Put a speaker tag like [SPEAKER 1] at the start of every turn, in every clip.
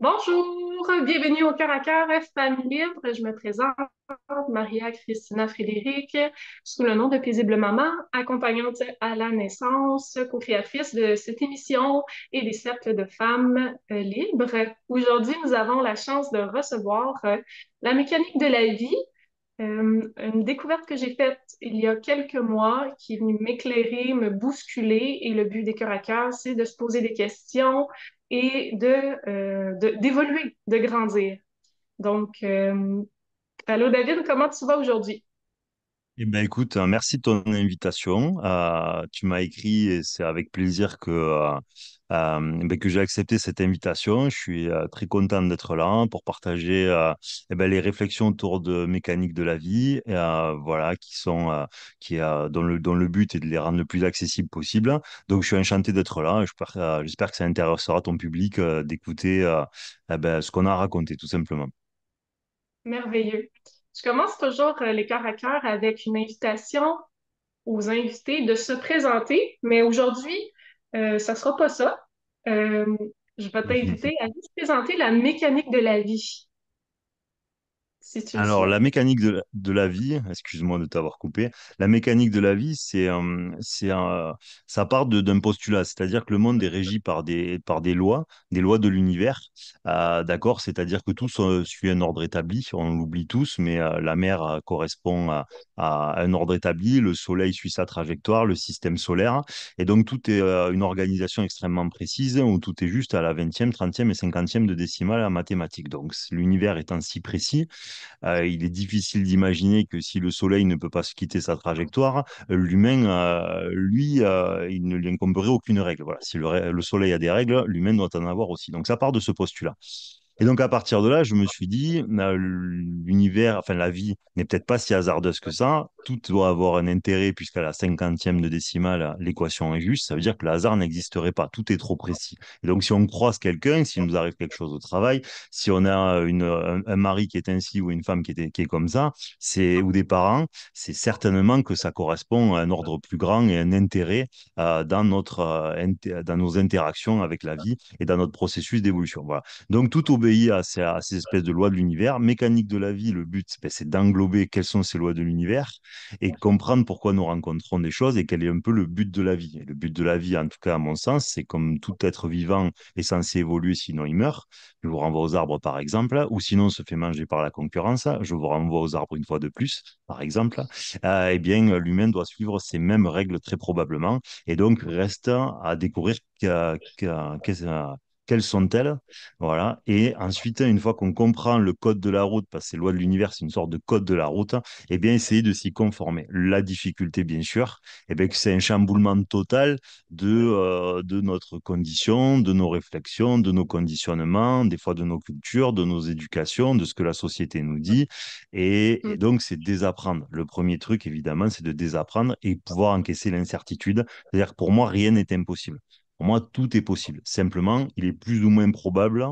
[SPEAKER 1] Bonjour, bienvenue au Cœur à Cœur Femmes Libres. Je me présente, Maria Christina Frédéric, sous le nom de Paisible Maman, accompagnante à la naissance, co-créatrice de cette émission et des cercles de femmes libres. Aujourd'hui, nous avons la chance de recevoir la mécanique de la vie, une découverte que j'ai faite il y a quelques mois qui est venue m'éclairer, me bousculer, et le but des Cœurs à Cœur, c'est de se poser des questions et d'évoluer, de grandir. Donc, allô David, comment tu vas aujourd'hui?
[SPEAKER 2] Eh ben, écoute, merci de ton invitation. Tu m'as écrit et c'est avec plaisir que j'ai accepté cette invitation. Je suis très content d'être là pour partager les réflexions autour de mécanique de la vie, voilà, dont le but est de les rendre le plus accessibles possible. Donc, je suis enchanté d'être là. J'espère que ça intéressera ton public d'écouter ce qu'on a à raconter, tout simplement.
[SPEAKER 1] Merveilleux. Je commence toujours les Cœurs à Cœur avec une invitation aux invités de se présenter, mais aujourd'hui, ça sera pas ça. Euh, je vais t'inviter à juste présenter la mécanique de la vie, si tu le
[SPEAKER 2] Alors,
[SPEAKER 1] souhaites.
[SPEAKER 2] la mécanique de la vie, excuse-moi de t'avoir coupé, la mécanique de la vie, ça part d'un postulat, c'est-à-dire que le monde est régi par des lois de l'univers, d'accord? C'est-à-dire que tout suit un ordre établi, on l'oublie tous, mais la mer correspond à un ordre établi, le soleil suit sa trajectoire, le système solaire, et donc tout est une organisation extrêmement précise, où tout est juste à la 20e, 30e et 50e de décimale en mathématiques. Donc, l'univers étant si précis, il est difficile d'imaginer que si le Soleil ne peut pas se quitter sa trajectoire, l'humain, lui, il ne lui incomberait aucune règle. Voilà. Si le Soleil a des règles, l'humain doit en avoir aussi. Donc ça part de ce postulat. Et donc à partir de là, je me suis dit, l'univers, enfin la vie n'est peut-être pas si hasardeuse que ça. Tout doit avoir un intérêt puisqu'à la 50e de décimale, l'équation est juste. Ça veut dire que le hasard n'existerait pas. Tout est trop précis. Et donc si on croise quelqu'un, s'il nous arrive quelque chose au travail, si on a un mari qui est ainsi ou une femme qui est comme ça, ou des parents, c'est certainement que ça correspond à un ordre plus grand et un intérêt dans nos interactions avec la vie et dans notre processus d'évolution. Voilà. Donc tout obéit à ces espèces de lois de l'univers. Mécanique de la vie, le but, ben, c'est d'englober quelles sont ces lois de l'univers et comprendre pourquoi nous rencontrons des choses et quel est un peu le but de la vie. Et le but de la vie, en tout cas à mon sens, c'est comme tout être vivant est censé évoluer, sinon il meurt. Je vous renvoie aux arbres, par exemple, ou sinon se fait manger par la concurrence. Je vous renvoie aux arbres une fois de plus, par exemple. Eh bien, l'humain doit suivre ces mêmes règles très probablement, et donc reste à découvrir quelles sont-elles, voilà. Et ensuite, une fois qu'on comprend le code de la route, parce que ces lois de l'univers, c'est une sorte de code de la route, eh bien, essayer de s'y conformer. La difficulté, bien sûr, eh bien, que c'est un chamboulement total de notre condition, de nos réflexions, de nos conditionnements, des fois de nos cultures, de nos éducations, de ce que la société nous dit. Et
[SPEAKER 1] Mm.
[SPEAKER 2] donc, c'est désapprendre. Le premier truc, évidemment, c'est de désapprendre et pouvoir encaisser l'incertitude. C'est-à-dire que pour moi, rien n'est impossible. Pour moi, tout est possible. Simplement, il est plus ou moins probable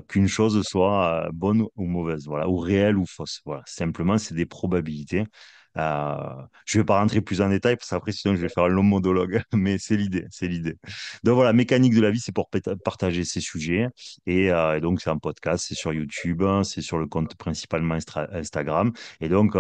[SPEAKER 2] qu'une chose soit bonne ou mauvaise, voilà, ou réelle ou fausse. Voilà. Simplement, c'est des probabilités. Je ne vais pas rentrer plus en détail parce qu'après, sinon, je vais faire un long monologue, mais c'est l'idée, c'est l'idée. Donc voilà, mécanique de la vie, c'est pour partager ces sujets. Et donc, c'est un podcast, c'est sur YouTube, hein, c'est sur le compte principalement Instagram. Et donc,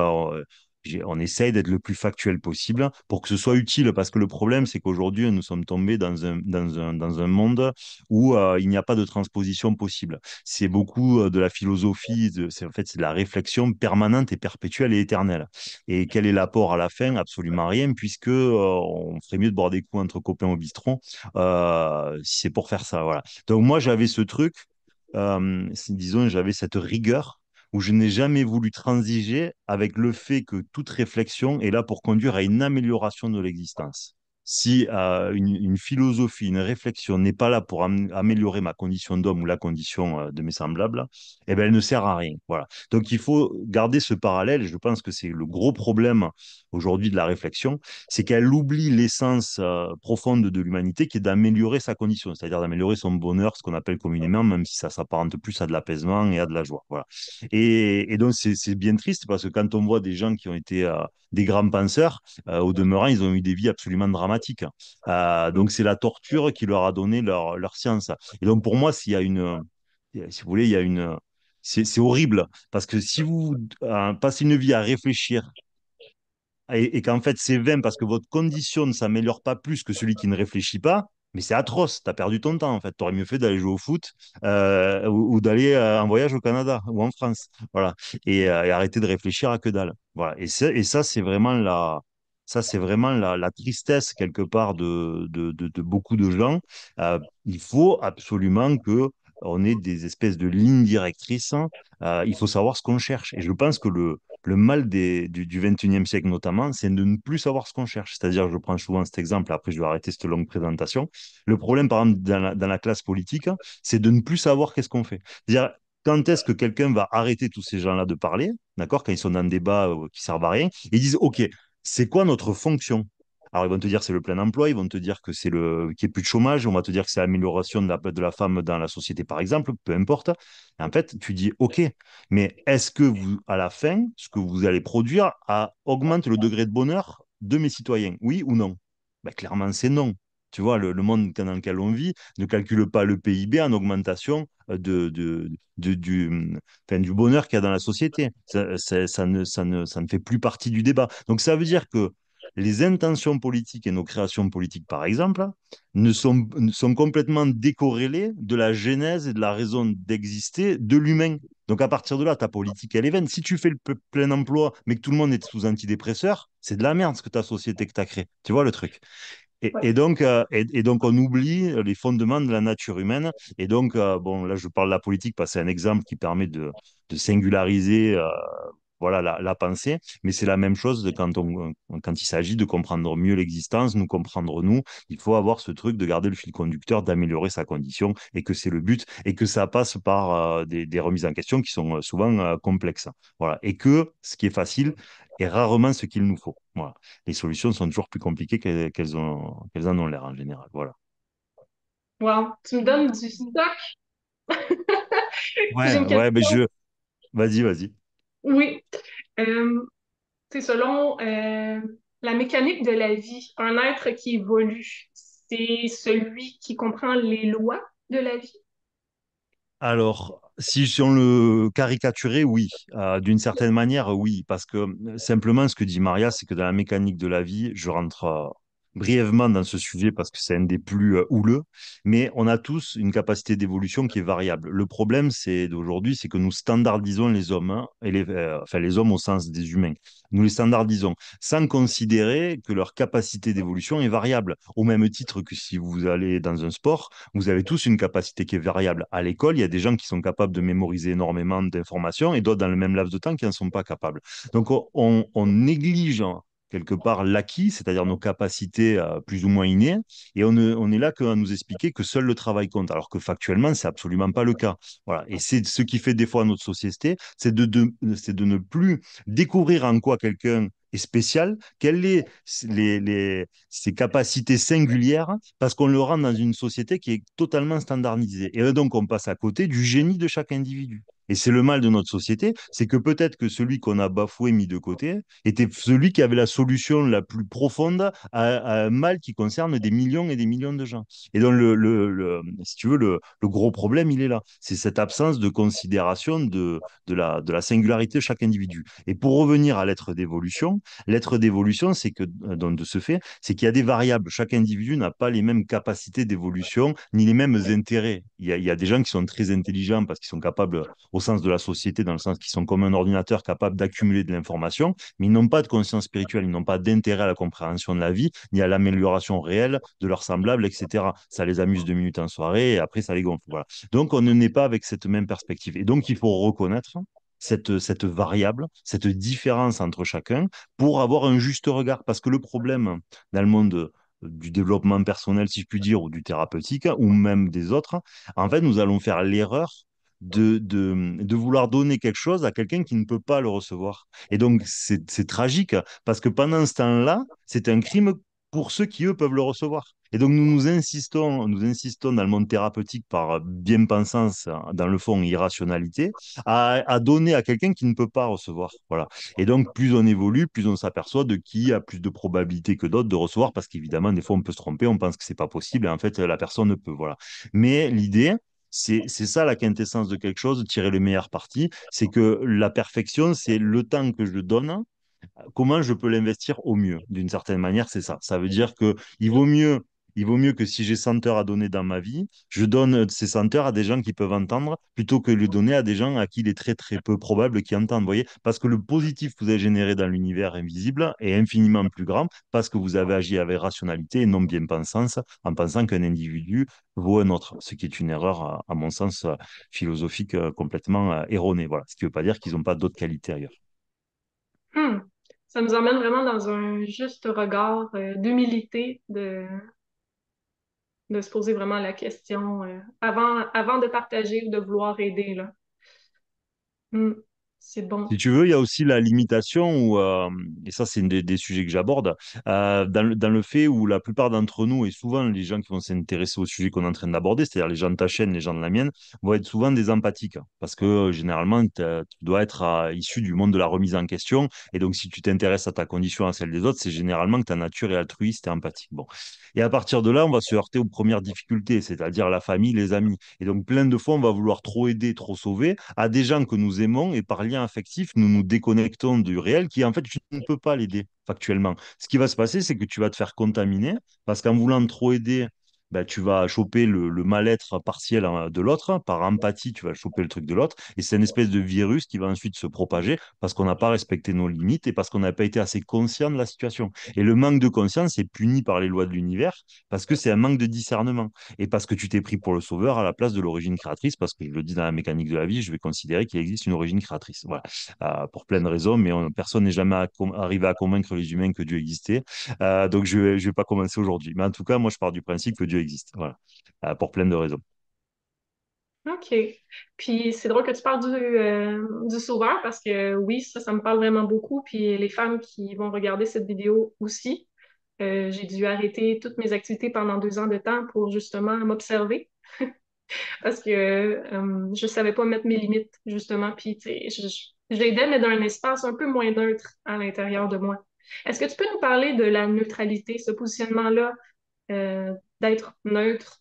[SPEAKER 2] on essaye d'être le plus factuel possible pour que ce soit utile, parce que le problème, c'est qu'aujourd'hui, nous sommes tombés dans un monde où il n'y a pas de transposition possible. C'est beaucoup de la philosophie, en fait, c'est de la réflexion permanente et perpétuelle et éternelle. Et quel est l'apport à la fin? Absolument rien, puisque on ferait mieux de boire des coups entre copains au bistrot si c'est pour faire ça. Voilà. Donc moi, j'avais ce truc, disons, j'avais cette rigueur où je n'ai jamais voulu transiger avec le fait que toute réflexion est là pour conduire à une amélioration de l'existence. Si une philosophie, une réflexion n'est pas là pour améliorer ma condition d'homme ou la condition de mes semblables, eh ben, elle ne sert à rien. Voilà. Donc il faut garder ce parallèle. Je pense que c'est le gros problème aujourd'hui de la réflexion, c'est qu'elle oublie l'essence profonde de l'humanité qui est d'améliorer sa condition, c'est-à-dire d'améliorer son bonheur, ce qu'on appelle communément, même si ça s'apparente plus à de l'apaisement et à de la joie. Voilà. Et donc c'est bien triste parce que quand on voit des gens qui ont été des grands penseurs, au demeurant, ils ont eu des vies absolument dramatiques. Donc, c'est la torture qui leur a donné leur science. Et donc, pour moi, s'il y a si vous voulez, il y a une. C'est horrible parce que si vous passez une vie à réfléchir et qu'en fait c'est vain parce que votre condition ne s'améliore pas plus que celui qui ne réfléchit pas, mais c'est atroce, tu as perdu ton temps en fait. Tu aurais mieux fait d'aller jouer au foot ou d'aller en voyage au Canada ou en France. Voilà. Et arrêter de réfléchir à que dalle. Voilà. Et ça c'est vraiment la tristesse quelque part de beaucoup de gens. Euh, il faut absolument que on ait des espèces de lignes directrices. Il faut savoir ce qu'on cherche. Et je pense que le mal du 21e siècle notamment, c'est de ne plus savoir ce qu'on cherche. C'est-à-dire, je prends souvent cet exemple, après je vais arrêter cette longue présentation. Le problème, par exemple, dans la classe politique, c'est de ne plus savoir qu'est-ce qu'on fait. C'est-à-dire, quand est-ce que quelqu'un va arrêter tous ces gens-là de parler, d'accord, quand ils sont dans un débat qui ne servent à rien, ils disent, OK, c'est quoi notre fonction? Alors, ils vont te dire que c'est le plein emploi, ils vont te dire que c'est qu'il n'y ait plus de chômage, on va te dire que c'est l'amélioration de la femme dans la société, par exemple, peu importe. Et en fait, tu dis, OK, mais est-ce que vous, à la fin, ce que vous allez produire augmente le degré de bonheur de mes citoyens? Oui ou non? Ben, clairement, c'est non. Tu vois, le monde dans lequel on vit ne calcule pas le PIB en augmentation enfin, du bonheur qu'il y a dans la société. Ça ne fait plus partie du débat. Donc, ça veut dire que les intentions politiques et nos créations politiques, par exemple, sont complètement décorrélées de la genèse et de la raison d'exister de l'humain. Donc à partir de là, ta politique, elle est vaine. Si tu fais le plein emploi, mais que tout le monde est sous antidépresseurs, c'est de la merde ce que ta société que tu as créée. Tu vois le truc? Et donc, on oublie les fondements de la nature humaine. Et donc, bon, là, je parle de la politique parce que c'est un exemple qui permet de singulariser voilà, la pensée. Mais c'est la même chose quand il s'agit de comprendre mieux l'existence, nous comprendre nous. Il faut avoir ce truc de garder le fil conducteur, d'améliorer sa condition et que c'est le but et que ça passe par des remises en question qui sont souvent complexes. Voilà. Et que ce qui est facile est rarement ce qu'il nous faut. Voilà. Les solutions sont toujours plus compliquées qu'elles en ont l'air en général. Voilà.
[SPEAKER 1] Wow, tu me donnes du stock. J'ai
[SPEAKER 2] Ouais,
[SPEAKER 1] une
[SPEAKER 2] ouais, mais
[SPEAKER 1] question.
[SPEAKER 2] Vas-y, vas-y.
[SPEAKER 1] Oui. C'est selon la mécanique de la vie, un être qui évolue, c'est celui qui comprend les lois de la vie.
[SPEAKER 2] Alors, si on le caricaturait, oui. D'une certaine manière, oui. Parce que simplement, ce que dit Maria, c'est que dans la mécanique de la vie, je rentre brièvement dans ce sujet parce que c'est un des plus houleux, mais on a tous une capacité d'évolution qui est variable. Le problème, c'est d'aujourd'hui, c'est que nous standardisons les hommes, hein, enfin les hommes au sens des humains. Nous les standardisons sans considérer que leur capacité d'évolution est variable. Au même titre que si vous allez dans un sport, vous avez tous une capacité qui est variable. À l'école, il y a des gens qui sont capables de mémoriser énormément d'informations et d'autres dans le même laps de temps qui n'en sont pas capables. Donc, on néglige quelque part l'acquis, c'est-à-dire nos capacités plus ou moins innées, et on est là qu'à nous expliquer que seul le travail compte, alors que factuellement, c'est absolument pas le cas. Voilà. Et c'est ce qui fait des fois notre société, c'est de ne plus découvrir en quoi quelqu'un est spécial, quelles sont ses capacités singulières, parce qu'on le rend dans une société qui est totalement standardisée. Et donc, on passe à côté du génie de chaque individu. Et c'est le mal de notre société, c'est que peut-être que celui qu'on a bafoué, mis de côté, était celui qui avait la solution la plus profonde à un mal qui concerne des millions et des millions de gens. Et donc, si tu veux, le gros problème, il est là. C'est cette absence de considération de la singularité de chaque individu. Et pour revenir à l'être d'évolution, c'est que, donc de ce fait, c'est qu'il y a des variables. Chaque individu n'a pas les mêmes capacités d'évolution ni les mêmes intérêts. Il y a des gens qui sont très intelligents parce qu'ils sont capables, au sens de la société, dans le sens qu'ils sont comme un ordinateur capable d'accumuler de l'information, mais ils n'ont pas de conscience spirituelle, ils n'ont pas d'intérêt à la compréhension de la vie, ni à l'amélioration réelle de leurs semblables, etc. Ça les amuse 2 minutes en soirée et après ça les gonfle. Voilà. Donc on ne naît pas avec cette même perspective. Et donc il faut reconnaître cette variable, cette différence entre chacun pour avoir un juste regard. Parce que le problème dans le monde du développement personnel, si je puis dire, ou du thérapeutique, ou même des autres, en fait, nous allons faire l'erreur de vouloir donner quelque chose à quelqu'un qui ne peut pas le recevoir. Et donc, c'est tragique, parce que pendant ce temps-là, c'est un crime pour ceux qui, eux, peuvent le recevoir. Et donc, nous insistons dans le monde thérapeutique par bien-pensance, dans le fond, irrationalité, à donner à quelqu'un qui ne peut pas recevoir. Voilà. Et donc, plus on évolue, plus on s'aperçoit de qui a plus de probabilité que d'autres de recevoir, parce qu'évidemment, des fois, on peut se tromper, on pense que c'est pas possible, et en fait, la personne ne peut. Voilà. Mais l'idée, c'est ça la quintessence de quelque chose, tirer le meilleur parti. C'est que la perfection, c'est le temps que je donne, comment je peux l'investir au mieux. D'une certaine manière, c'est ça. Ça veut dire que il vaut mieux que si j'ai 100 heures à donner dans ma vie, je donne ces 100 heures à des gens qui peuvent entendre plutôt que de le donner à des gens à qui il est très très peu probable qu'ils entendent. Vous voyez? Parce que le positif que vous avez généré dans l'univers invisible est infiniment plus grand parce que vous avez agi avec rationalité et non bien-pensance en pensant qu'un individu vaut un autre, ce qui est une erreur, à mon sens, philosophique complètement erronée. Voilà. Ce qui ne veut pas dire qu'ils n'ont pas d'autres qualités ailleurs.
[SPEAKER 1] Hmm. Ça nous emmène vraiment dans un juste regard d'humilité, de se poser vraiment la question avant de partager ou de vouloir aider, là. Hmm. C'est bon.
[SPEAKER 2] Si tu veux, il y a aussi la limitation, et ça c'est un des sujets que j'aborde, dans le fait où la plupart d'entre nous, et souvent les gens qui vont s'intéresser au sujet qu'on est en train d'aborder, c'est-à-dire les gens de ta chaîne, les gens de la mienne, vont être souvent des empathiques, parce que généralement, tu dois être issu du monde de la remise en question, et donc si tu t'intéresses à ta condition, à celle des autres, c'est généralement que ta nature est altruiste et empathique. Bon. Et à partir de là, on va se heurter aux premières difficultés, c'est-à-dire la famille, les amis. Et donc plein de fois, on va vouloir trop aider, trop sauver à des gens que nous aimons et par lien affectif, nous nous déconnectons du réel qui, en fait, tu ne peux pas l'aider factuellement. Ce qui va se passer, c'est que tu vas te faire contaminer parce qu'en voulant trop aider, ben, tu vas choper le mal-être partiel de l'autre. Par empathie, tu vas choper le truc de l'autre. Et c'est une espèce de virus qui va ensuite se propager parce qu'on n'a pas respecté nos limites et parce qu'on n'a pas été assez conscient de la situation. Et le manque de conscience est puni par les lois de l'univers parce que c'est un manque de discernement et parce que tu t'es pris pour le sauveur à la place de l'origine créatrice, parce que je le dis dans la mécanique de la vie, je vais considérer qu'il existe une origine créatrice. Voilà. Pour plein de raisons, mais personne n'est jamais arrivé à convaincre les humains que Dieu existait. Donc je ne vais pas commencer aujourd'hui. Mais en tout cas, moi, je pars du principe que Dieu existe. Voilà. Pour plein de raisons.
[SPEAKER 1] OK. Puis c'est drôle que tu parles du sauveur parce que oui, ça me parle vraiment beaucoup. Puis les femmes qui vont regarder cette vidéo aussi. J'ai dû arrêter toutes mes activités pendant 2 ans de temps pour justement m'observer parce que je savais pas mettre mes limites, justement. Puis, tu sais, j'aidais, mais dans un espace un peu moins neutre à l'intérieur de moi. Est-ce que tu peux nous parler de la neutralité, ce positionnement-là, d'être neutre?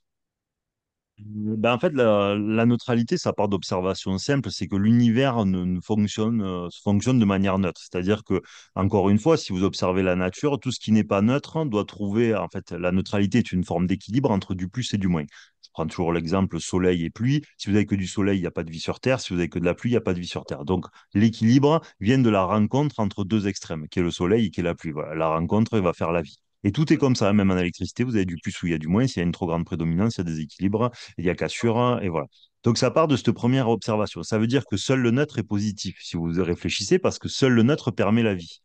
[SPEAKER 2] Ben, en fait, la neutralité, ça part d'observation simple, c'est que l'univers fonctionne de manière neutre. C'est-à-dire que, encore une fois, si vous observez la nature, tout ce qui n'est pas neutre doit trouver, en fait, la neutralité est une forme d'équilibre entre du plus et du moins. Je prends toujours l'exemple soleil et pluie. Si vous avez que du soleil, il n'y a pas de vie sur Terre. Si vous avez que de la pluie, il n'y a pas de vie sur Terre. Donc, l'équilibre vient de la rencontre entre deux extrêmes, qui est le soleil et qui est la pluie. Voilà. La rencontre, elle va faire la vie. Et tout est comme ça, même en électricité, vous avez du plus ou il y a du moins. S'il y a une trop grande prédominance, il y a des équilibres, il y a cassure, et voilà. Donc ça part de cette première observation. Ça veut dire que seul le neutre est positif, si vous réfléchissez, parce que seul le neutre permet la vie.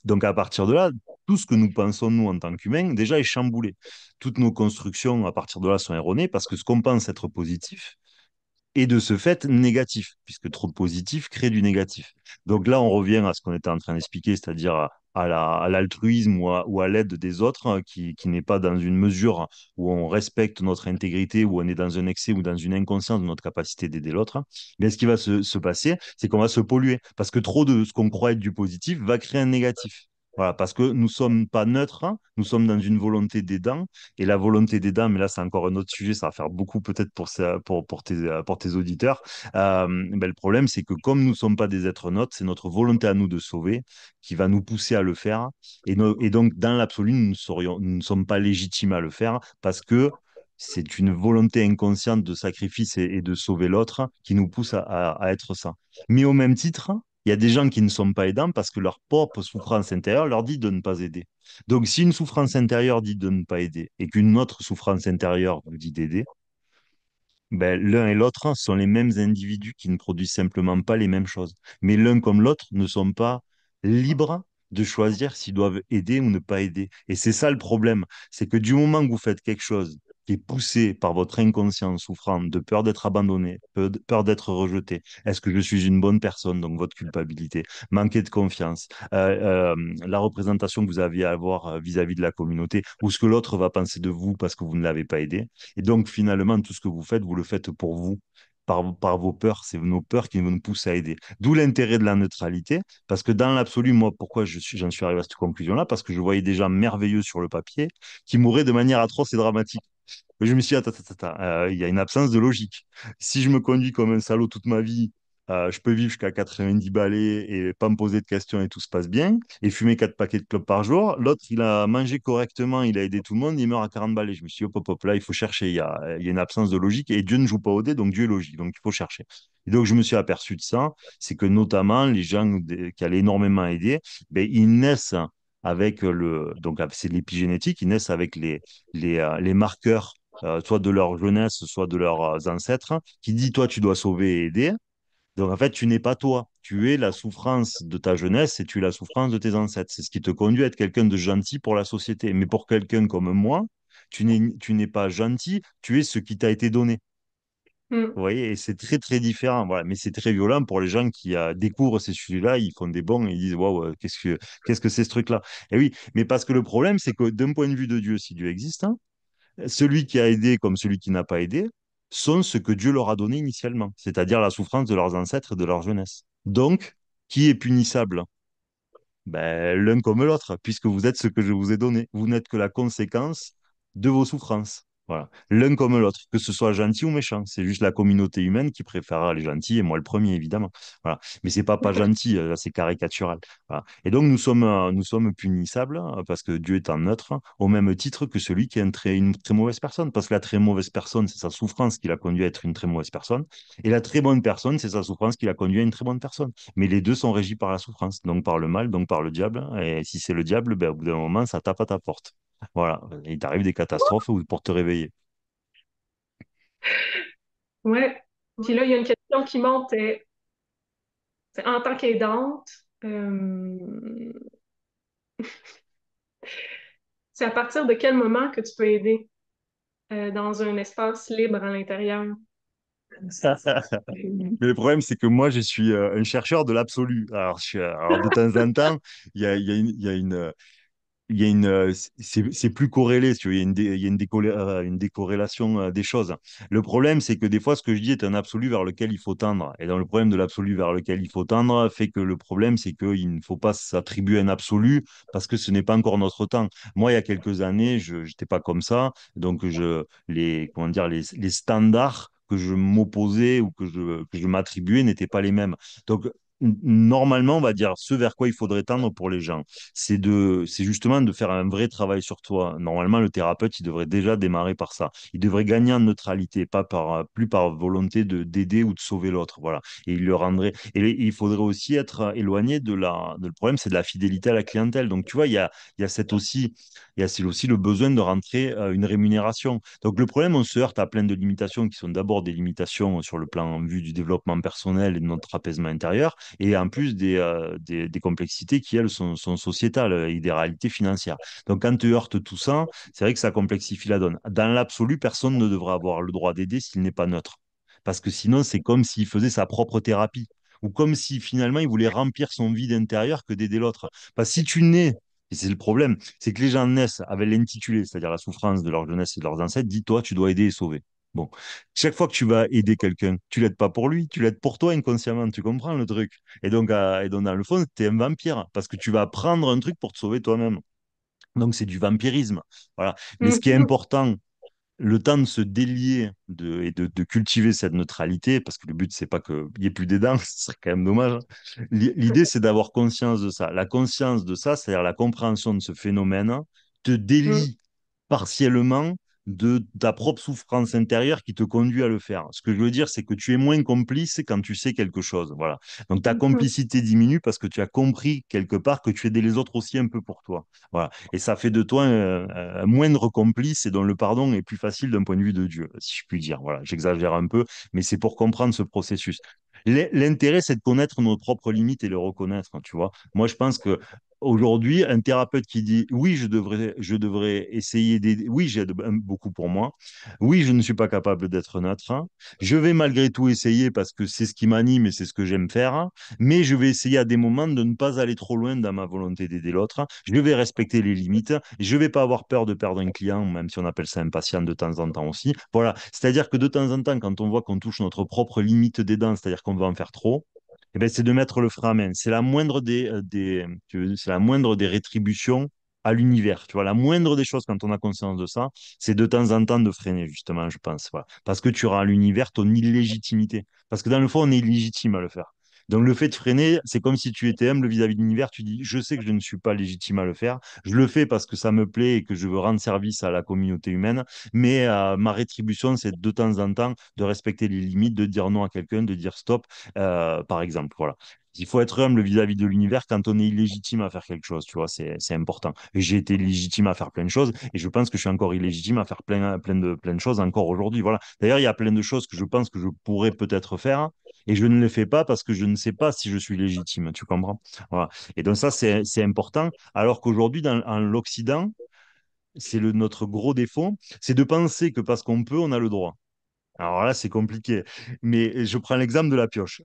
[SPEAKER 2] Donc à partir de là, tout ce que nous pensons, nous, en tant qu'humains, déjà est chamboulé. Toutes nos constructions, à partir de là, sont erronées, parce que ce qu'on pense être positif, et de ce fait négatif, puisque trop de positif crée du négatif. Donc là, on revient à ce qu'on était en train d'expliquer, c'est-à-dire à l'altruisme ou à l'aide des autres, qui n'est pas dans une mesure où on respecte notre intégrité, où on est dans un excès ou dans une inconscience de notre capacité d'aider l'autre. Mais ce qui va se passer, c'est qu'on va se polluer, parce que trop de ce qu'on croit être du positif va créer un négatif. Voilà, parce que nous ne sommes pas neutres, hein, nous sommes dans une volonté d'aidant, et la volonté des dames, mais là c'est encore un autre sujet, ça va faire beaucoup peut-être pour tes auditeurs. Ben, le problème, c'est que comme nous ne sommes pas des êtres neutres, c'est notre volonté à nous de sauver qui va nous pousser à le faire. Et donc, dans l'absolu, nous ne sommes pas légitimes à le faire parce que c'est une volonté inconsciente de sacrifice et de sauver l'autre qui nous pousse à être ça. Mais au même titre, il y a des gens qui ne sont pas aidants parce que leur propre souffrance intérieure leur dit de ne pas aider. Donc, si une souffrance intérieure dit de ne pas aider et qu'une autre souffrance intérieure vous dit d'aider, ben, l'un et l'autre sont les mêmes individus qui ne produisent simplement pas les mêmes choses. Mais l'un comme l'autre ne sont pas libres de choisir s'ils doivent aider ou ne pas aider. Et c'est ça le problème, c'est que du moment que vous faites quelque chose qui est poussé par votre inconscient souffrant de peur d'être abandonné, peur d'être rejeté, est-ce que je suis une bonne personne, donc votre culpabilité, manquer de confiance, la représentation que vous aviez à avoir vis-à-vis de la communauté, ou ce que l'autre va penser de vous parce que vous ne l'avez pas aidé, et donc, finalement, tout ce que vous faites, vous le faites pour vous, par vos peurs. C'est nos peurs qui nous poussent à aider. D'où l'intérêt de la neutralité, parce que dans l'absolu, moi, pourquoi j'en suis arrivé à cette conclusion-là? Parce que je voyais des gens merveilleux sur le papier qui mouraient de manière atroce et dramatique. Je me suis dit, attends, attends, attends, il y a une absence de logique. Si je me conduis comme un salaud toute ma vie, je peux vivre jusqu'à 90 balais et pas me poser de questions et tout se passe bien, et fumer 4 paquets de clopes par jour. L'autre, il a mangé correctement, il a aidé tout le monde, il meurt à 40 balais. Je me suis dit, hop, hop, hop, là, il faut chercher. Il y a une absence de logique et Dieu ne joue pas au dé, donc Dieu est logique, donc il faut chercher. Et donc, je me suis aperçu de ça, c'est que notamment les gens qui allaient énormément aider, ben, ils naissent avec donc c'est de l'épigénétique, ils naissent avec les marqueurs soit de leur jeunesse, soit de leurs ancêtres, qui dit toi, tu dois sauver et aider. Donc, en fait, tu n'es pas toi. Tu es la souffrance de ta jeunesse et tu es la souffrance de tes ancêtres. C'est ce qui te conduit à être quelqu'un de gentil pour la société. Mais pour quelqu'un comme moi, tu n'es pas gentil, tu es ce qui t'a été donné.
[SPEAKER 1] Mm.
[SPEAKER 2] Vous voyez, et c'est très, très différent. Voilà. Mais c'est très violent pour les gens qui découvrent ces sujets-là. Ils font des bons et ils disent, waouh, qu'est-ce que c'est ce truc-là? Et oui, mais parce que le problème, c'est que d'un point de vue de Dieu, si Dieu existe, hein, celui qui a aidé comme celui qui n'a pas aidé sont ce que Dieu leur a donné initialement, c'est-à-dire la souffrance de leurs ancêtres et de leur jeunesse. Donc, qui est punissable? Ben, l'un comme l'autre, puisque vous êtes ce que je vous ai donné. Vous n'êtes que la conséquence de vos souffrances. Voilà. L'un comme l'autre, que ce soit gentil ou méchant. C'est juste la communauté humaine qui préférera les gentils, et moi le premier, évidemment. Voilà. Mais c'est pas gentil, là, c'est caricatural. Voilà. Et donc, nous sommes punissables parce que Dieu est en neutre, au même titre que celui qui est une très mauvaise personne. Parce que la très mauvaise personne, c'est sa souffrance qui l'a conduit à être une très mauvaise personne. Et la très bonne personne, c'est sa souffrance qui l'a conduit à une très bonne personne. Mais les deux sont régis par la souffrance, donc par le mal, donc par le diable. Et si c'est le diable, ben, au bout d'un moment, ça tape à ta porte. Voilà. Et il t'arrive des catastrophes pour te réveiller.
[SPEAKER 1] Ouais. Puis là, il y a une question qui monte, c'est en tant qu'aidante, c'est à partir de quel moment que tu peux aider dans un espace libre à l'intérieur?
[SPEAKER 2] Mais le problème, c'est que moi, je suis un chercheur de l'absolu. Alors, alors, de temps en temps, c'est plus corrélé, si tu veux. Il y a une décorrélation des choses. Le problème, c'est que des fois, ce que je dis est un absolu vers lequel il faut tendre. Et dans le problème de l'absolu vers lequel il faut tendre, fait que le problème, c'est qu'il ne faut pas s'attribuer un absolu parce que ce n'est pas encore notre temps. Moi, il y a quelques années, je n'étais pas comme ça. Donc, comment dire, les standards que je m'opposais ou que je m'attribuais n'étaient pas les mêmes. Donc, normalement, on va dire ce vers quoi il faudrait tendre pour les gens c'est justement de faire un vrai travail sur toi. Normalement, le thérapeute, il devrait déjà démarrer par ça. Il devrait gagner en neutralité, plus par volonté d'aider ou de sauver l'autre. Voilà. Et il le rendrait. Et il faudrait aussi être éloigné le problème, c'est de la fidélité à la clientèle. Donc, tu vois, il y a aussi le besoin de rentrer une rémunération. Donc, le problème, on se heurte à plein de limitations qui sont d'abord des limitations sur le plan en vue du développement personnel et de notre apaisement intérieur et en plus des complexités qui, elles, sont sociétales et des réalités financières. Donc, quand tu heurtes tout ça, c'est vrai que ça complexifie la donne. Dans l'absolu, personne ne devrait avoir le droit d'aider s'il n'est pas neutre. Parce que sinon, c'est comme s'il faisait sa propre thérapie. Ou comme si finalement il voulait remplir son vide intérieur que d'aider l'autre. Parce que si tu nais, et c'est le problème, c'est que les gens naissent avec l'intitulé, c'est-à-dire la souffrance de leur jeunesse et de leurs ancêtres, dis-toi, tu dois aider et sauver. Bon, chaque fois que tu vas aider quelqu'un, tu l'aides pas pour lui, tu l'aides pour toi inconsciemment, tu comprends le truc. Et donc dans le fond, tu es un vampire parce que tu vas prendre un truc pour te sauver toi-même. Donc c'est du vampirisme. Voilà. Mais ce qui est
[SPEAKER 1] Mhm.
[SPEAKER 2] important, le temps de se délier et de cultiver cette neutralité, parce que le but, c'est pas qu'il n'y ait plus des dents, ce serait quand même dommage, hein. L'idée, c'est d'avoir conscience de ça. La conscience de ça, c'est-à-dire la compréhension de ce phénomène, te
[SPEAKER 1] Mhm.
[SPEAKER 2] délie partiellement de ta propre souffrance intérieure qui te conduit à le faire. Ce que je veux dire, c'est que tu es moins complice quand tu sais quelque chose. Voilà. Donc ta
[SPEAKER 1] Mhm.
[SPEAKER 2] complicité diminue parce que tu as compris quelque part que tu aidais les autres aussi un peu pour toi. Voilà. Et ça fait de toi un moindre complice et dont le pardon est plus facile d'un point de vue de Dieu, si je puis dire. Voilà. J'exagère un peu, mais c'est pour comprendre ce processus. L'intérêt, c'est de connaître nos propres limites et les reconnaître, hein, tu vois. Moi, je pense que aujourd'hui, un thérapeute qui dit oui, je devrais essayer d'aider, oui, j'aide beaucoup pour moi, oui, je ne suis pas capable d'être neutre, hein. Je vais malgré tout essayer parce que c'est ce qui m'anime et c'est ce que j'aime faire, hein. Mais je vais essayer à des moments de ne pas aller trop loin dans ma volonté d'aider l'autre, hein. Je vais respecter les limites, je ne vais pas avoir peur de perdre un client, même si on appelle ça impatient de temps en temps aussi. Voilà, c'est-à-dire que de temps en temps, quand on voit qu'on touche notre propre limite d'aidant, c'est-à-dire qu'on va en faire trop, eh ben, c'est de mettre le frein à main. C'est la moindre des rétributions à l'univers. Tu vois, la moindre des choses, quand on a conscience de ça, c'est de temps en temps de freiner, justement, je pense. Voilà. Parce que tu auras à l'univers ton illégitimité. Parce que dans le fond, on est illégitime à le faire. Donc le fait de freiner, c'est comme si tu étais humble vis-à-vis de l'univers. Tu dis, je sais que je ne suis pas légitime à le faire. Je le fais parce que ça me plaît et que je veux rendre service à la communauté humaine. Mais ma rétribution, c'est de temps en temps de respecter les limites, de dire non à quelqu'un, de dire stop, par exemple. Voilà. Il faut être humble vis-à-vis de l'univers quand on est illégitime à faire quelque chose, tu vois, c'est important. Et j'ai été légitime à faire plein de choses et je pense que je suis encore illégitime à faire plein de choses encore aujourd'hui. Voilà. D'ailleurs, il y a plein de choses que je pense que je pourrais peut-être faire et je ne les fais pas parce que je ne sais pas si je suis légitime, tu comprends? Voilà. Et donc ça, c'est important. Alors qu'aujourd'hui, en l'Occident, c'est notre gros défaut, c'est de penser que parce qu'on peut, on a le droit. Alors là, c'est compliqué. Mais je prends l'exemple de la pioche.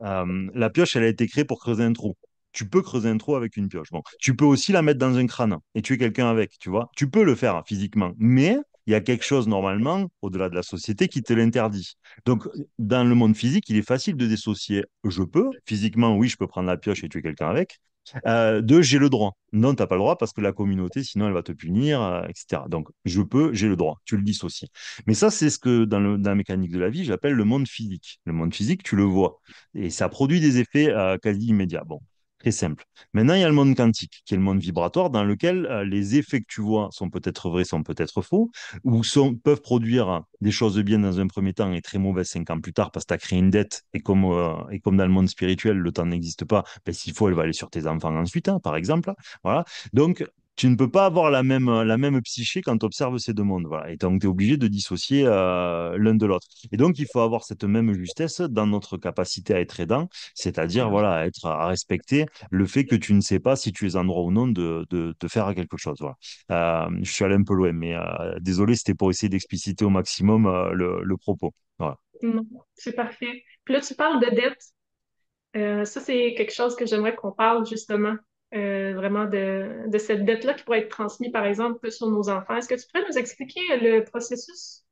[SPEAKER 2] La pioche, elle a été créée pour creuser un trou. Tu peux creuser un trou avec une pioche. Bon, tu peux aussi la mettre dans un crâne et tuer quelqu'un avec, tu vois. Tu peux le faire hein, physiquement. Mais il y a quelque chose, normalement, au-delà de la société, qui te l'interdit. Donc, dans le monde physique, il est facile de dissocier. Je peux, physiquement, oui, je peux prendre la pioche et tuer quelqu'un avec. Deux, j'ai le droit. Non, tu n'as pas le droit parce que la communauté, sinon, elle va te punir, etc. Donc, je peux, j'ai le droit. Tu le dissocies. Mais ça, c'est ce que dans la mécanique de la vie, j'appelle le monde physique. Le monde physique, tu le vois. Et ça produit des effets quasi immédiats. Bon, très simple. Maintenant, il y a le monde quantique, qui est le monde vibratoire, dans lequel les effets que tu vois sont peut-être vrais, sont peut-être faux, ou peuvent produire des choses bien dans un premier temps et très mauvaises 5 ans plus tard parce que tu as créé une dette. Et comme dans le monde spirituel, le temps n'existe pas, ben, s'il faut, elle va aller sur tes enfants ensuite, hein, par exemple. Voilà. Donc, tu ne peux pas avoir la même psyché quand tu observes ces deux mondes. Voilà. Et donc, tu es obligé de dissocier l'un de l'autre. Et donc, il faut avoir cette même justesse dans notre capacité à être aidant, c'est-à-dire voilà, à respecter le fait que tu ne sais pas si tu es en droit ou non de faire quelque chose. Voilà. Je suis allé un peu loin, mais désolé, c'était pour essayer d'expliciter au maximum le propos. Voilà.
[SPEAKER 1] Non, c'est parfait. Puis là, tu parles de dette. Ça, c'est quelque chose que j'aimerais qu'on parle justement, vraiment de cette dette-là qui pourrait être transmise, par exemple, sur nos enfants. Est-ce que tu pourrais nous expliquer le processus?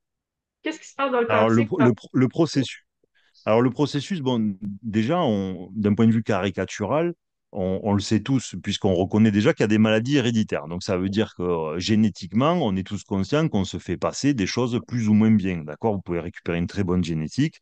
[SPEAKER 1] Qu'est-ce qui se passe dans le
[SPEAKER 2] Alors,
[SPEAKER 1] quantique?
[SPEAKER 2] le processus. Alors, le processus, bon, déjà, d'un point de vue caricatural, on le sait tous, puisqu'on reconnaît déjà qu'il y a des maladies héréditaires. Donc, ça veut dire que génétiquement, on est tous conscients qu'on se fait passer des choses plus ou moins bien. D'accord? Vous pouvez récupérer une très bonne génétique,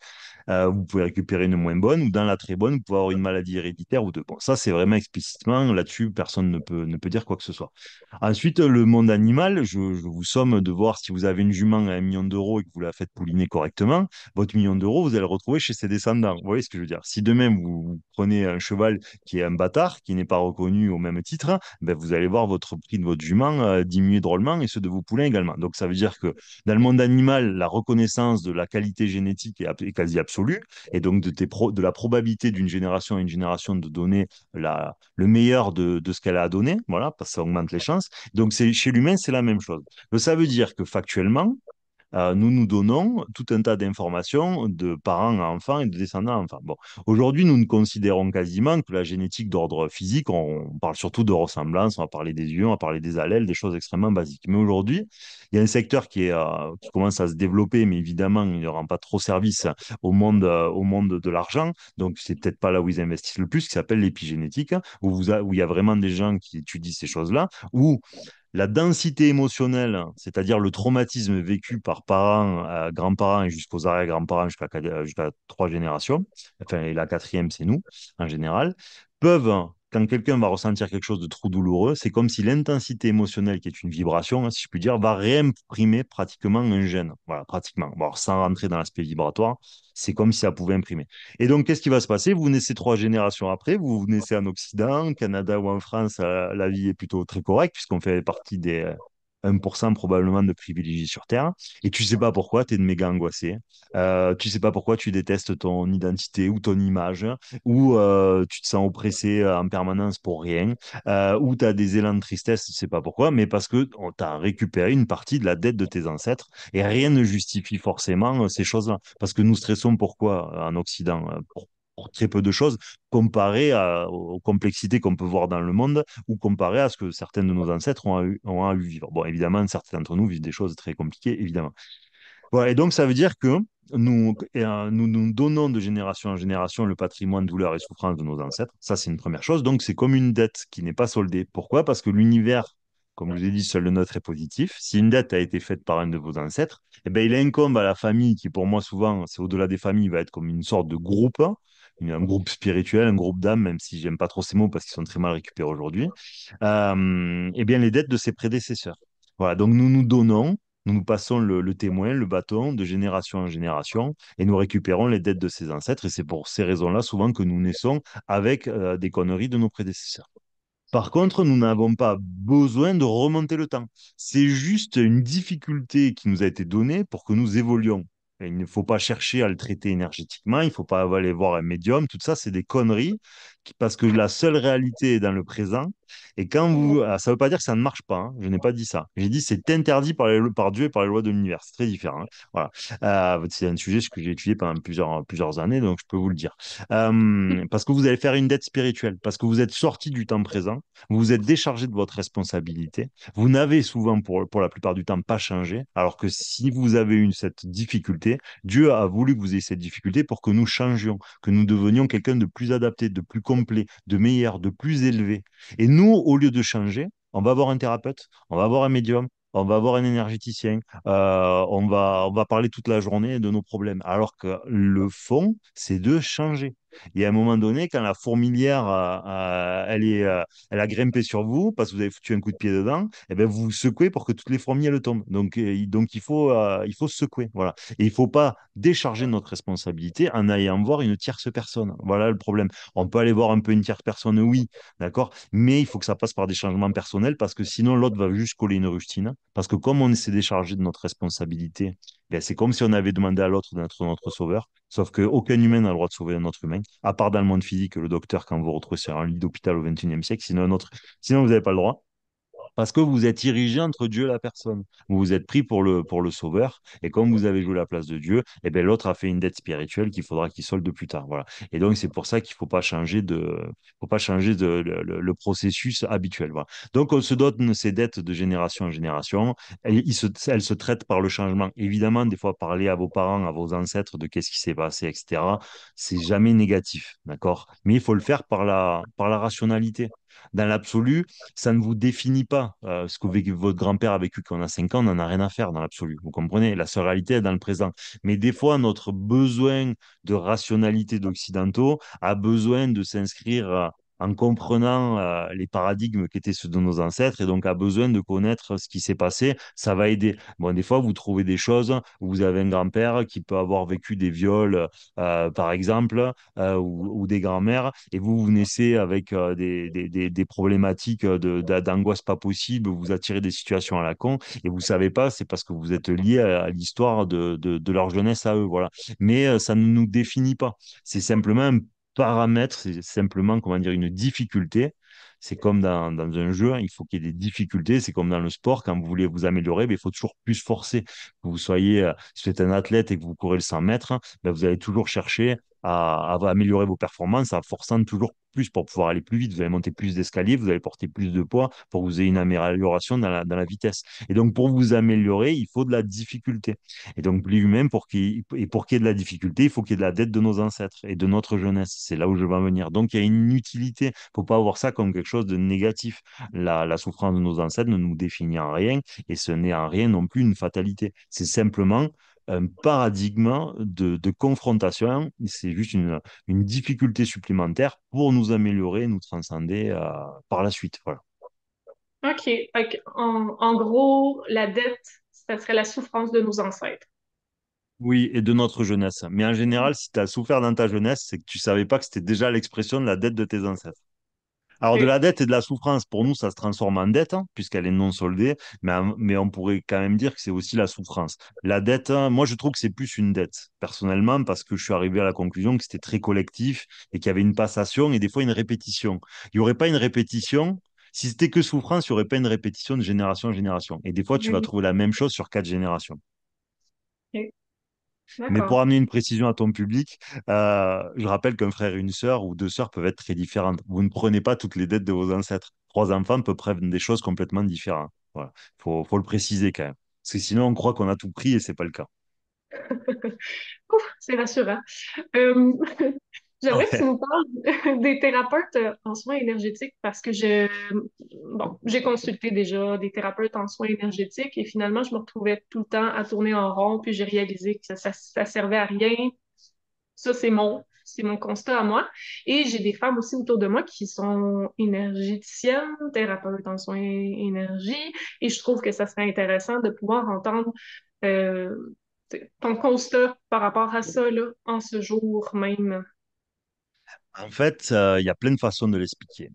[SPEAKER 2] vous pouvez récupérer une moins bonne, ou dans la très bonne, vous pouvez avoir une maladie héréditaire ou deux. Bon, ça, c'est vraiment explicitement là-dessus, personne ne peut dire quoi que ce soit. Ensuite, le monde animal, je vous somme de voir si vous avez une jument à 1 million d'euros et que vous la faites pouliner correctement votre 1 million d'euros, vous allez le retrouver chez ses descendants. Vous voyez ce que je veux dire? Si demain vous prenez un cheval qui est un bâtard, qui n'est pas reconnu au même titre, ben vous allez voir votre prix de votre jument diminuer drôlement et ceux de vos poulains également. Donc ça veut dire que dans le monde animal, la reconnaissance de la qualité génétique est quasi absolue et donc de la probabilité d'une génération à une génération de donner le meilleur de ce qu'elle a à donner, voilà, parce que ça augmente les chances. Donc chez l'humain, c'est la même chose. Donc ça veut dire que factuellement, nous nous donnons tout un tas d'informations de parents à enfants et de descendants à enfants. Bon, aujourd'hui, nous ne considérons quasiment que la génétique d'ordre physique, on parle surtout de ressemblance, on va parler des yeux, on va parler des allèles, des choses extrêmement basiques. Mais aujourd'hui, il y a un secteur qui commence à se développer, mais évidemment, il ne rend pas trop service au monde de l'argent. Donc, c'est peut-être pas là où ils investissent le plus, qui s'appelle l'épigénétique, hein, où il y a vraiment des gens qui étudient ces choses-là, où la densité émotionnelle, c'est-à-dire le traumatisme vécu par parents, grands-parents et jusqu'aux arrière-grands-parents jusqu'à 3 générations, enfin, et la quatrième, c'est nous, en général, peuvent, quand quelqu'un va ressentir quelque chose de trop douloureux, c'est comme si l'intensité émotionnelle, qui est une vibration, hein, si je puis dire, va réimprimer pratiquement un gène. Voilà, pratiquement. Bon, alors, sans rentrer dans l'aspect vibratoire, c'est comme si ça pouvait imprimer. Et donc, qu'est-ce qui va se passer? Vous naissez 3 générations après, vous naissez en Occident, Canada ou en France, la vie est plutôt très correcte, puisqu'on fait partie des 1% probablement de privilégiés sur Terre. Et tu sais pas pourquoi, tu es méga angoissé. Tu sais pas pourquoi tu détestes ton identité ou ton image, ou tu te sens oppressé en permanence pour rien, ou tu as des élans de tristesse, tu sais pas pourquoi, mais parce que tu as récupéré une partie de la dette de tes ancêtres. Et rien ne justifie forcément ces choses-là. Parce que nous stressons pourquoi en Occident? Pour très peu de choses, comparé aux complexités qu'on peut voir dans le monde ou comparé à ce que certains de nos ancêtres ont eu vivre. Bon, évidemment, certains d'entre nous vivent des choses très compliquées, évidemment. Voilà, et donc, ça veut dire que nous donnons de génération en génération le patrimoine, douleur et souffrance de nos ancêtres. Ça, c'est une première chose. Donc, c'est comme une dette qui n'est pas soldée. Pourquoi? Parce que l'univers comme je vous ai dit, seul le nôtre est positif. Si une dette a été faite par un de vos ancêtres, eh ben, il incombe à la famille, qui pour moi souvent, c'est au-delà des familles, va être comme une sorte de groupe, hein, un groupe spirituel, un groupe d'âmes, même si j'aime pas trop ces mots parce qu'ils sont très mal récupérés aujourd'hui, eh bien les dettes de ses prédécesseurs. Voilà, donc nous nous donnons, nous nous passons le témoin, le bâton de génération en génération et nous récupérons les dettes de ses ancêtres. Et c'est pour ces raisons-là souvent que nous naissons avec des conneries de nos prédécesseurs. Par contre, nous n'avons pas besoin de remonter le temps. C'est juste une difficulté qui nous a été donnée pour que nous évoluions. Et il ne faut pas chercher à le traiter énergétiquement, il ne faut pas aller voir un médium, tout ça, c'est des conneries, parce que la seule réalité est dans le présent. Et quand vous... ça ne veut pas dire que ça ne marche pas, hein, je n'ai pas dit ça. J'ai dit c'est interdit par Dieu et par les lois de l'univers. C'est très différent, hein. Voilà. C'est un sujet que j'ai étudié pendant plusieurs années, donc je peux vous le dire. Parce que vous allez faire une dette spirituelle, parce que vous êtes sorti du temps présent, vous vous êtes déchargé de votre responsabilité, vous n'avez souvent, pour la plupart du temps, pas changé, alors que si vous avez eu cette difficulté, Dieu a voulu que vous ayez cette difficulté pour que nous changions, que nous devenions quelqu'un de plus adapté, de plus complet, de meilleur, de plus élevé. Et nous, au lieu de changer, on va avoir un thérapeute, on va avoir un médium, on va avoir un énergéticien, on va parler toute la journée de nos problèmes. Alors que le fond, c'est de changer. Et à un moment donné, quand la fourmilière, elle a grimpé sur vous parce que vous avez foutu un coup de pied dedans, et ben vous vous secouez pour que toutes les fourmis elles tombent. Donc il faut se secouer. Voilà. Et il ne faut pas décharger notre responsabilité en allant voir une tierce personne. Voilà le problème. On peut aller voir un peu une tierce personne, oui, d'accord, mais il faut que ça passe par des changements personnels parce que sinon l'autre va juste coller une rustine. Parce que comme on s'est déchargé de notre responsabilité, ben, c'est comme si on avait demandé à l'autre d'être notre sauveur. Sauf qu'aucun humain n'a le droit de sauver un autre humain, à part dans le monde physique, le docteur, quand vous retrouvez sur un lit d'hôpital au XXIe siècle, sinon vous n'avez pas le droit. Parce que vous êtes irrigé entre Dieu et la personne. Vous vous êtes pris pour le sauveur. Et comme vous avez joué la place de Dieu, eh ben, l'autre a fait une dette spirituelle qu'il faudra qu'il solde plus tard. Voilà. Et donc, c'est pour ça qu'il ne faut pas changer le processus habituel. Voilà. Donc, on se donne ces dettes de génération en génération. Elles se traitent par le changement. Évidemment, des fois, parler à vos parents, à vos ancêtres de qu'est-ce qui s'est passé, etc., c'est jamais négatif. D'accord? Mais il faut le faire par la rationalité. Dans l'absolu, ça ne vous définit pas. Ce que votre grand-père a vécu quand on a 5 ans, on n'en a rien à faire dans l'absolu. Vous comprenez? La seule réalité est dans le présent. Mais des fois, notre besoin de rationalité d'occidentaux a besoin de s'inscrire en comprenant les paradigmes qui étaient ceux de nos ancêtres et donc a besoin de connaître ce qui s'est passé. Ça va aider. Bon, des fois, vous trouvez des choses où vous avez un grand-père qui peut avoir vécu des viols, par exemple, ou des grands-mères, et vous naissez avec des problématiques d'angoisse pas possible, vous attirez des situations à la con, et vous savez pas, c'est parce que vous êtes lié à l'histoire de leur jeunesse à eux, voilà. Mais ça ne nous définit pas. C'est simplement un paramètre, c'est simplement, comment dire, une difficulté. C'est comme dans un jeu, hein, il faut qu'il y ait des difficultés. C'est comme dans le sport, quand vous voulez vous améliorer, ben, il faut toujours plus forcer. Que vous soyez, si vous êtes un athlète et que vous courez le 100 mètres, ben, vous allez toujours chercher à améliorer vos performances en forçant toujours plus pour pouvoir aller plus vite. Vous allez monter plus d'escaliers, vous allez porter plus de poids pour que vous ayez une amélioration dans la vitesse. Et donc, pour vous améliorer, il faut de la difficulté. Et donc, lui-même, pour qu'il y ait de la difficulté, il faut qu'il y ait de la dette de nos ancêtres et de notre jeunesse. C'est là où je veux en venir. Donc, il y a une utilité. Il ne faut pas voir ça comme quelque chose de négatif. La souffrance de nos ancêtres ne nous définit en rien et ce n'est en rien non plus une fatalité. C'est simplement un paradigme de confrontation. C'est juste une difficulté supplémentaire pour nous améliorer, nous transcender par la suite. Voilà.
[SPEAKER 1] OK. En gros, la dette, ça serait la souffrance de nos ancêtres.
[SPEAKER 2] Oui, et de notre jeunesse. Mais en général, si tu as souffert dans ta jeunesse, c'est que tu savais pas que c'était déjà l'expression de la dette de tes ancêtres. Alors, de
[SPEAKER 1] OK.
[SPEAKER 2] la dette et de la souffrance, pour nous, ça se transforme en dette, hein, puisqu'elle est non soldée, mais on pourrait quand même dire que c'est aussi la souffrance. La dette, moi, je trouve que c'est plus une dette, personnellement, parce que je suis arrivé à la conclusion que c'était très collectif et qu'il y avait une passation et des fois une répétition. Il n'y aurait pas une répétition. Si c'était que souffrance, il n'y aurait pas une répétition de génération en génération. Et des fois, tu vas
[SPEAKER 1] Oui.
[SPEAKER 2] trouver la même chose sur 4 générations.
[SPEAKER 1] OK.
[SPEAKER 2] Mais pour
[SPEAKER 1] D'accord.
[SPEAKER 2] amener une précision à ton public, je rappelle qu'un frère et une sœur ou deux sœurs peuvent être très différentes. Vous ne prenez pas toutes les dettes de vos ancêtres. Trois enfants peuvent prendre des choses complètement différentes. Voilà. Faut le préciser quand même. Parce que sinon, on croit qu'on a tout pris et c'est pas le cas.
[SPEAKER 1] Ouf, c'est rassurant. Euh, J'aimerais que tu
[SPEAKER 2] Ouais.
[SPEAKER 1] nous parles des thérapeutes en soins énergétiques parce que bon, j'ai consulté déjà des thérapeutes en soins énergétiques et finalement, je me retrouvais tout le temps à tourner en rond, puis j'ai réalisé que ça servait à rien. Ça, c'est mon constat à moi. Et j'ai des femmes aussi autour de moi qui sont énergéticiennes, thérapeutes en soins énergie, et je trouve que ça serait intéressant de pouvoir entendre euh, ton constat par rapport à ça, là, en ce jour même.
[SPEAKER 2] En fait, il y a plein de façons de l'expliquer.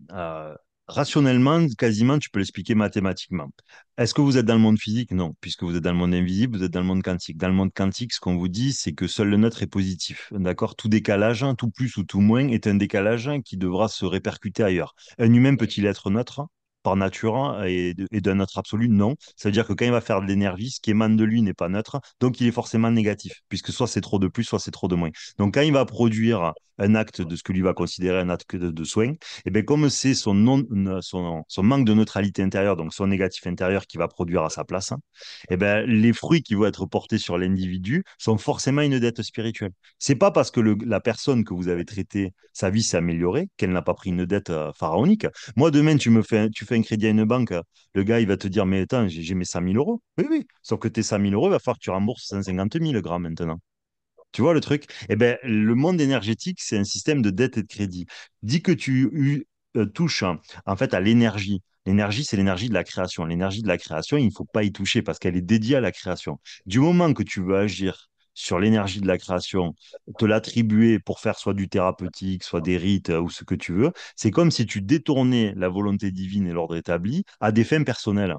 [SPEAKER 2] Rationnellement, quasiment, tu peux l'expliquer mathématiquement. Est-ce que vous êtes dans le monde physique? Non, puisque vous êtes dans le monde invisible, vous êtes dans le monde quantique. Dans le monde quantique, ce qu'on vous dit, c'est que seul le neutre est positif. D'accord? Tout décalage, hein, tout plus ou tout moins, est un décalage qui devra se répercuter ailleurs. Un humain peut-il être neutre? Par nature et d'un neutre absolu? Non. Ça veut dire que quand il va faire de l'énergie, ce qui émane de lui n'est pas neutre, donc il est forcément négatif, puisque soit c'est trop de plus, soit c'est trop de moins. Donc quand il va produire un acte de ce que lui va considérer un acte de soin, et bien comme c'est son manque de neutralité intérieure, donc son négatif intérieur qui va produire à sa place, hein, et ben les fruits qui vont être portés sur l'individu sont forcément une dette spirituelle. C'est pas parce que la personne que vous avez traitée, sa vie s'est améliorée, qu'elle n'a pas pris une dette pharaonique. Moi, demain, tu fais un crédit à une banque, le gars, il va te dire, mais attends, j'ai mes 100 000 euros. Oui, oui, sauf que tes 100 000 euros, il va falloir que tu rembourses 150 000 grammes maintenant. Tu vois le truc? Eh ben, le monde énergétique, c'est un système de dette et de crédit. Dis que touches en fait à l'énergie. L'énergie, c'est l'énergie de la création. L'énergie de la création, il ne faut pas y toucher parce qu'elle est dédiée à la création. Du moment que tu veux agir sur l'énergie de la création, te l'attribuer pour faire soit du thérapeutique, soit des rites ou ce que tu veux, c'est comme si tu détournais la volonté divine et l'ordre établi à des fins personnelles.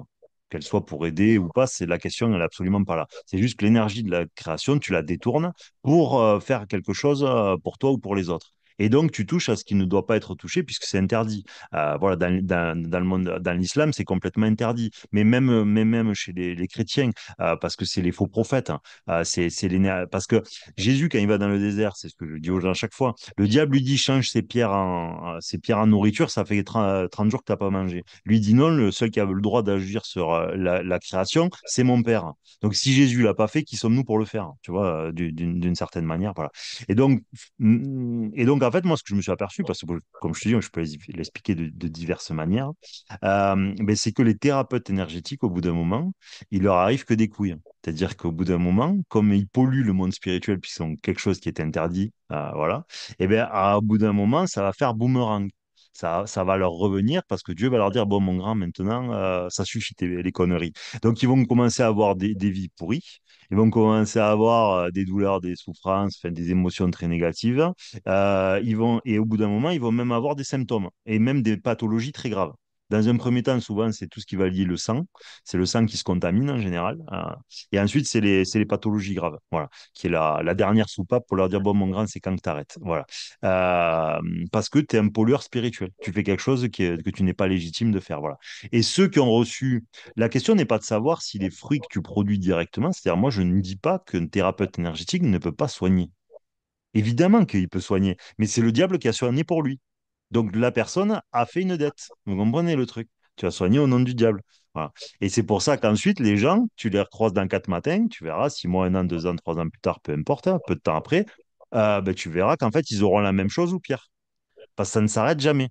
[SPEAKER 2] Qu'elle soit pour aider ou pas, c'est la question, elle n'est absolument pas là. C'est juste que l'énergie de la création, tu la détournes pour faire quelque chose pour toi ou pour les autres. Et donc, tu touches à ce qui ne doit pas être touché puisque c'est interdit. Voilà, dans le monde, dans l'islam, c'est complètement interdit. Mais même chez les chrétiens, parce que c'est les faux prophètes. Hein. Parce que Jésus, quand il va dans le désert, c'est ce que je dis aux gens à chaque fois, le diable lui dit, change ses pierres en nourriture, ça fait 30 jours que tu n'as pas mangé. Lui dit non, le seul qui a le droit d'agir sur la création, c'est mon Père. Donc, si Jésus l'a pas fait, qui sommes-nous pour le faire? Tu vois, d'une certaine manière, voilà. Et donc, en fait, moi, ce que je me suis aperçu, parce que, comme je te dis, je peux l'expliquer de diverses manières, ben, c'est que les thérapeutes énergétiques, au bout d'un moment, il leur arrive que des couilles. C'est-à-dire qu'au bout d'un moment, comme ils polluent le monde spirituel, puisqu'ils sont quelque chose qui est interdit, voilà, et bien, au bout d'un moment, ça va faire boomerang. Ça va leur revenir parce que Dieu va leur dire, bon, mon grand, maintenant, ça suffit les conneries. Donc, ils vont commencer à avoir des vies pourries. Ils vont commencer à avoir des douleurs, des souffrances, enfin, des émotions très négatives. Et au bout d'un moment, ils vont même avoir des symptômes et même des pathologies très graves. Dans un premier temps, souvent, c'est tout ce qui va lier le sang. C'est le sang qui se contamine en général. Et ensuite, c'est les pathologies graves. Voilà. Qui est la dernière soupape pour leur dire, bon, mon grand, c'est quand que t'arrêtes. Voilà. Euh, Parce que tu es un pollueur spirituel. Tu fais quelque chose que tu n'es pas légitime de faire. Voilà. Et ceux qui ont reçu la question n'est pas de savoir si les fruits que tu produis directement, c'est-à-dire moi je ne dis pas qu'un thérapeute énergétique ne peut pas soigner. Évidemment qu'il peut soigner, mais c'est le diable qui a soigné pour lui. Donc la personne a fait une dette. Vous comprenez le truc? Tu as soigné au nom du diable. Voilà. Et c'est pour ça qu'ensuite, les gens, tu les recroises dans 4 matins, tu verras, 6 mois, 1 an, 2 ans, 3 ans plus tard, peu importe, hein, peu de temps après, ben, tu verras qu'en fait, ils auront la même chose ou pire. Parce que ça ne s'arrête jamais.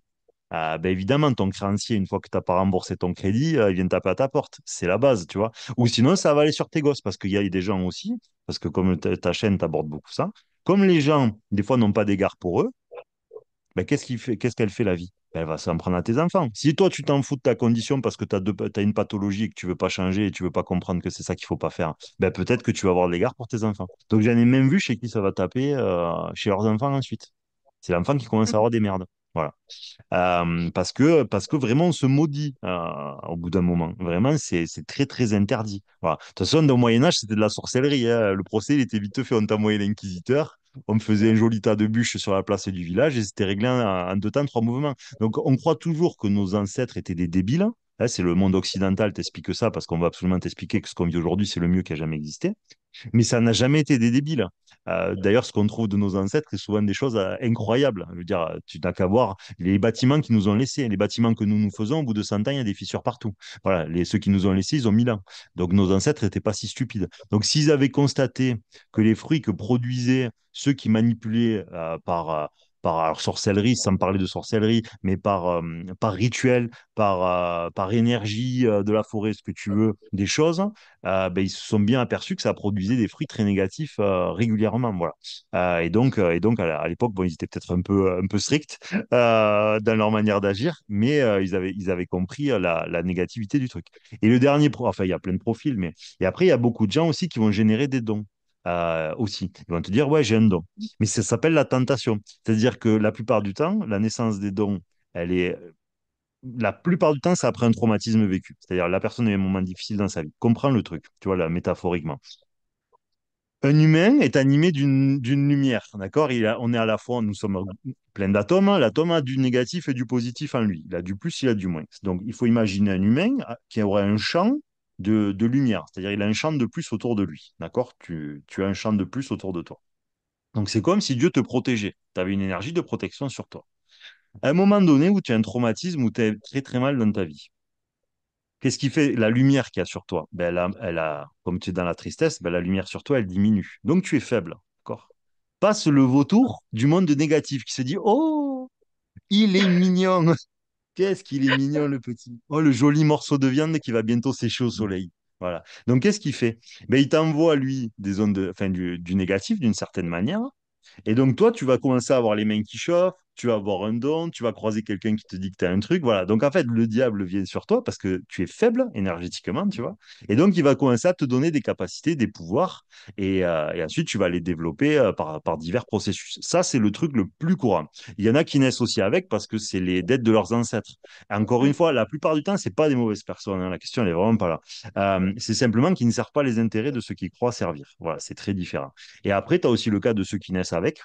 [SPEAKER 2] Ben évidemment, ton créancier, une fois que tu n'as pas remboursé ton crédit, il vient taper à ta porte. C'est la base, tu vois. Ou sinon, ça va aller sur tes gosses, parce qu'il y a des gens aussi, parce que comme ta chaîne t'aborde beaucoup ça, comme les gens, des fois, n'ont pas d'égard pour eux, ben, qu'est-ce qu'elle fait la vie? Ben, elle va s'en prendre à tes enfants. Si toi, tu t'en fous de ta condition parce que tu as une pathologie et que tu veux pas changer et tu veux pas comprendre que c'est ça qu'il faut pas faire, ben, peut-être que tu vas avoir de l'égard pour tes enfants. Donc, j'en ai même vu chez qui ça va taper, chez leurs enfants ensuite. C'est l'enfant qui commence à avoir des merdes. Voilà. Parce que vraiment, on se maudit au bout d'un moment. Vraiment, c'est très, très interdit. Voilà. De toute façon, au Moyen-Âge, c'était de la sorcellerie. Hein. Le procès, il était vite fait. On t'envoyait l'inquisiteur. On me faisait un joli tas de bûches sur la place du village et c'était réglé en 2 temps, 3 mouvements. Donc, on croit toujours que nos ancêtres étaient des débiles. Là, c'est le monde occidental t'explique ça parce qu'on va absolument t'expliquer que ce qu'on vit aujourd'hui, c'est le mieux qui a jamais existé. Mais ça n'a jamais été des débiles. D'ailleurs, ce qu'on trouve de nos ancêtres est souvent des choses incroyables. Je veux dire, tu n'as qu'à voir les bâtiments qu'ils nous ont laissés. Les bâtiments que nous faisons, au bout de 100 ans, il y a des fissures partout. Voilà, ceux qui nous ont laissés, ils ont 1000 ans. Donc nos ancêtres n'étaient pas si stupides. Donc s'ils avaient constaté que les fruits que produisaient ceux qui manipulaient alors sorcellerie, sans parler de sorcellerie, mais par rituel, par énergie de la forêt, ce que tu veux, des choses, ben, ils se sont bien aperçus que ça produisait des fruits très négatifs régulièrement. Voilà. Et donc à l'époque, bon, ils étaient peut-être un peu stricts dans leur manière d'agir, mais ils avaient compris la négativité du truc. Et le dernier, enfin, il y a plein de profils, mais et après, il y a beaucoup de gens aussi qui vont générer des dons. Aussi. Ils vont te dire, ouais, j'ai un don. Mais ça s'appelle la tentation. C'est-à-dire que la plupart du temps, la naissance des dons, elle est. La plupart du temps, c'est après un traumatisme vécu. C'est-à-dire la personne a eu un moment difficile dans sa vie. Comprends le truc, tu vois, là, métaphoriquement. Un humain est animé d'une lumière, d'accord? On est à la fois, nous sommes plein d'atomes, hein. L'atome a du négatif et du positif en lui. Il a du plus, il a du moins. Donc, il faut imaginer un humain qui aurait un champ de lumière, c'est-à-dire il a un champ de plus autour de lui, d'accord? Tu as un champ de plus autour de toi. Donc, c'est comme si Dieu te protégeait. Tu avais une énergie de protection sur toi. À un moment donné où tu as un traumatisme, où tu es très très mal dans ta vie, qu'est-ce qui fait la lumière qu'il y a sur toi? Ben, comme tu es dans la tristesse, ben, la lumière sur toi, elle diminue. Donc tu es faible. D'accord? Passe le vautour du monde négatif qui se dit, oh, il est mignon. Qu'est-ce qu'il est mignon, le petit. Oh, le joli morceau de viande qui va bientôt sécher au soleil. Voilà. Donc qu'est-ce qu'il fait? Ben, il t'envoie, lui, des ondes enfin, du négatif d'une certaine manière. Et donc, toi, tu vas commencer à avoir les mains qui chauffent, tu vas avoir un don, tu vas croiser quelqu'un qui te dit que tu as un truc. Voilà. Donc, en fait, le diable vient sur toi parce que tu es faible énergétiquement, tu vois. Et donc, il va commencer à te donner des capacités, des pouvoirs. Et ensuite, tu vas les développer par divers processus. Ça, c'est le truc le plus courant. Il y en a qui naissent aussi avec parce que c'est les dettes de leurs ancêtres. Encore une fois, la plupart du temps, c'est pas des mauvaises personnes, hein. La question, elle est vraiment pas là. C'est simplement qu'ils ne servent pas les intérêts de ceux qui croient servir. Voilà, c'est très différent. Et après, tu as aussi le cas de ceux qui naissent avec.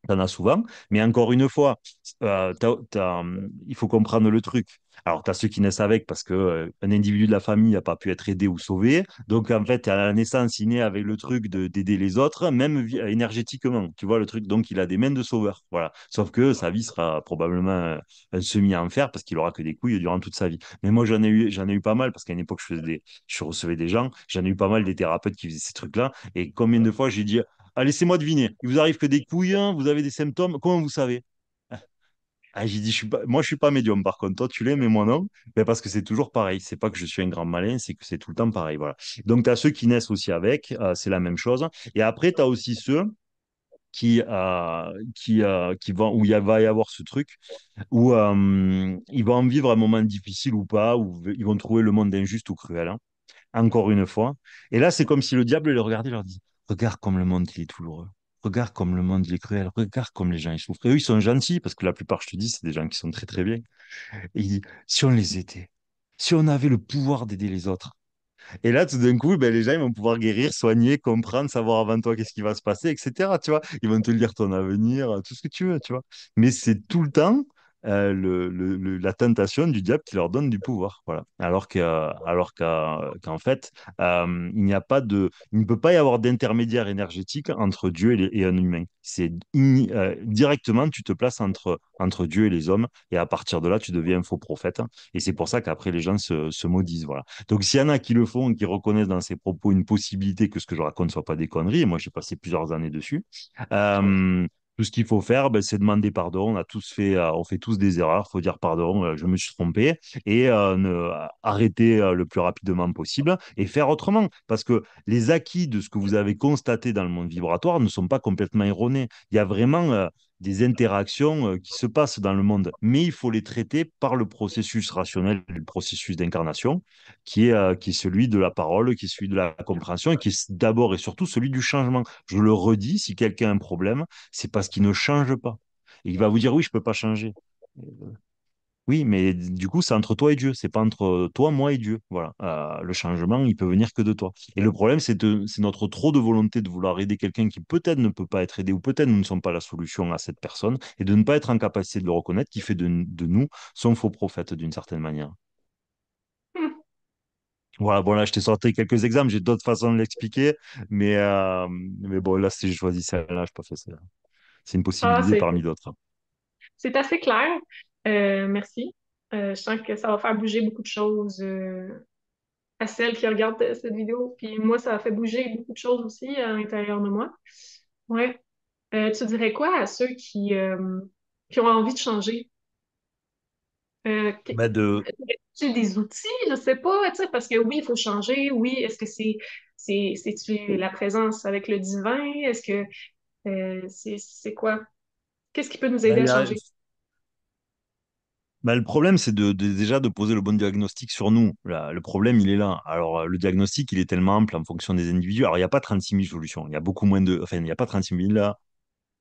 [SPEAKER 2] T'en as souvent, mais encore une fois, il faut comprendre le truc. Alors, tu as ceux qui naissent avec parce que un individu de la famille n'a pas pu être aidé ou sauvé. Donc, en fait, à la naissance, il naît avec le truc d'aider les autres, même énergétiquement. Tu vois le truc? Donc, il a des mains de sauveur. Voilà. Sauf que sa vie sera probablement un semi-enfer parce qu'il aura que des couilles durant toute sa vie. Mais moi, j'en ai eu pas mal parce qu'à une époque, je recevais des gens. J'en ai eu pas mal des thérapeutes qui faisaient ces trucs-là. Et combien de fois j'ai dit, ah, laissez-moi deviner. Il vous arrive que des couilles, hein, vous avez des symptômes. Comment vous savez? Ah, j'ai dit, moi, je suis pas médium. Par contre, toi, tu l'es, mais moi, non. Mais parce que c'est toujours pareil. C'est pas que je suis un grand malin, c'est que c'est tout le temps pareil. Voilà. Donc, tu as ceux qui naissent aussi avec. C'est la même chose. Et après, tu as aussi ceux qui vont, où va y avoir ce truc, où ils vont en vivre un moment difficile ou pas, où ils vont trouver le monde injuste ou cruel, hein, encore une fois. Et là, c'est comme si le diable les regardait et leur dit, regarde comme le monde il est douloureux. Regarde comme le monde il est cruel. Regarde comme les gens ils souffrent. Et eux, ils sont gentils parce que la plupart, je te dis, c'est des gens qui sont très très bien. Et il dit, si on les aidait, si on avait le pouvoir d'aider les autres. Et là, tout d'un coup, ben, les gens ils vont pouvoir guérir, soigner, comprendre, savoir avant toi qu'est-ce qui va se passer, etc. Tu vois, ils vont te lire ton avenir, tout ce que tu veux, tu vois. Mais c'est tout le temps la tentation du diable qui leur donne du pouvoir, voilà. Qu'en fait, il ne peut pas y avoir d'intermédiaire énergétique entre Dieu et un humain. Directement, tu te places entre Dieu et les hommes, et à partir de là, tu deviens un faux prophète. Et c'est pour ça qu'après, les gens se maudissent, voilà. Donc, s'il y en a qui le font et qui reconnaissent dans ces propos une possibilité que ce que je raconte ne soit pas des conneries, et moi j'ai passé plusieurs années dessus, euh, tout ce qu'il faut faire, ben, c'est demander pardon. On fait tous des erreurs. Il faut dire pardon, je me suis trompé et arrêter le plus rapidement possible et faire autrement. Parce que les acquis de ce que vous avez constaté dans le monde vibratoire ne sont pas complètement erronés. Il y a vraiment des interactions qui se passent dans le monde, mais il faut les traiter par le processus rationnel, le processus d'incarnation qui est celui de la parole, qui est celui de la compréhension et qui est d'abord et surtout celui du changement. Je le redis, si quelqu'un a un problème, c'est parce qu'il ne change pas. Et il va vous dire, oui, je ne peux pas changer. Oui, mais du coup, c'est entre toi et Dieu. C'est pas entre toi, moi et Dieu. Voilà. Le changement, il peut venir que de toi. Et le problème, c'est notre trop de volonté de vouloir aider quelqu'un qui peut-être ne peut pas être aidé ou peut-être nous ne sommes pas la solution à cette personne et de ne pas être en capacité de le reconnaître qui fait de nous son faux prophète d'une certaine manière.
[SPEAKER 1] Hmm.
[SPEAKER 2] Voilà, bon là, je t'ai sorti quelques exemples, j'ai d'autres façons de l'expliquer, mais bon, là, si j'ai choisi celle-là, je pas fait ça. C'est une
[SPEAKER 1] Ah,
[SPEAKER 2] possibilité parmi d'autres.
[SPEAKER 1] c'est assez clair. Merci. Je sens que ça va faire bouger beaucoup de choses à celles qui regardent cette vidéo. Puis moi, ça a fait bouger beaucoup de choses aussi à l'intérieur de moi. Ouais. Tu dirais quoi à ceux qui ont envie de changer? Euh, que-
[SPEAKER 2] Bah de,
[SPEAKER 1] tu des outils, je sais pas, tu sais, parce que oui, il faut changer. Oui, est-ce que c'est-tu la présence avec le divin? Est-ce que c'est quoi? Qu'est-ce qui peut nous
[SPEAKER 2] bah,
[SPEAKER 1] aider
[SPEAKER 2] il
[SPEAKER 1] à
[SPEAKER 2] y a-
[SPEAKER 1] changer?
[SPEAKER 2] bah, le problème, c'est déjà de poser le bon diagnostic sur nous. Là, le problème, il est là. Alors, le diagnostic, il est tellement ample en fonction des individus. Alors, il n'y a pas 36 000 solutions. Il y a beaucoup moins de. Enfin, il n'y a pas 36 000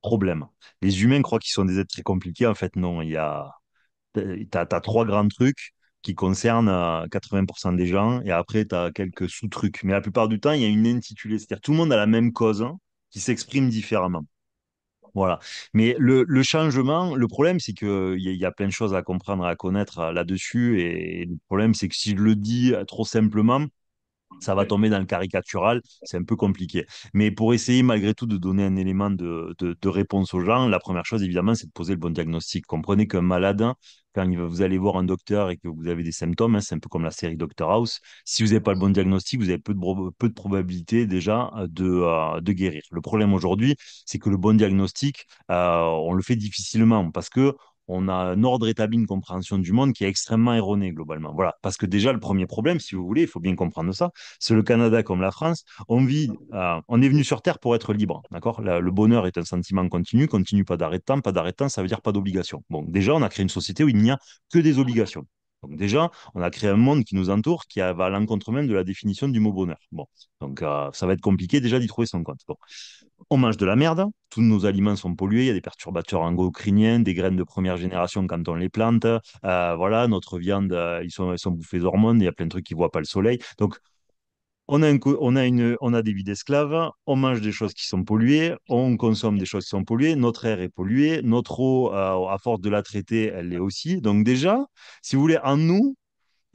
[SPEAKER 2] problèmes. Les humains croient qu'ils sont des êtres très compliqués. En fait, non. T'as trois grands trucs qui concernent 80% des gens. Et après, tu as quelques sous-trucs. Mais la plupart du temps, il y a une intitulée. C'est-à-dire, tout le monde a la même cause, hein, qui s'exprime différemment. Voilà. Mais le changement, le problème, c'est qu'il y a plein de choses à comprendre, à connaître là-dessus. Et le problème, c'est que si je le dis trop simplement, ça va tomber dans le caricatural, c'est un peu compliqué. Mais pour essayer malgré tout de donner un élément de réponse aux gens, la première chose évidemment, c'est de poser le bon diagnostic. Comprenez qu'un malade, hein, quand vous allez voir un docteur et que vous avez des symptômes, hein, c'est un peu comme la série Doctor House, si vous n'avez pas le bon diagnostic, vous avez peu de probabilité déjà de guérir. Le problème aujourd'hui, c'est que le bon diagnostic, on le fait difficilement parce que on a un ordre établi, une compréhension du monde qui est extrêmement erronée globalement. Voilà. Parce que déjà, le premier problème, si vous voulez, il faut bien comprendre ça, c'est le Canada comme la France. On est venu sur Terre pour être libre, d'accord? Le bonheur est un sentiment continu, continue pas d'arrêt de temps, ça veut dire pas d'obligation. Bon, déjà, on a créé une société où il n'y a que des obligations. Donc déjà, on a créé un monde qui nous entoure, va à l'encontre même de la définition du mot bonheur. Bon, donc ça va être compliqué déjà d'y trouver son compte. Bon. On mange de la merde, tous nos aliments sont pollués, il y a des perturbateurs endocriniens, des graines de première génération quand on les plante, voilà, notre viande, ils sont bouffés d'hormones, il y a plein de trucs qui ne voient pas le soleil. Donc on a des vies d'esclaves, on mange des choses qui sont polluées, on consomme des choses qui sont polluées, notre air est pollué, notre eau, à force de la traiter, elle l'est aussi. Donc déjà, si vous voulez, en nous,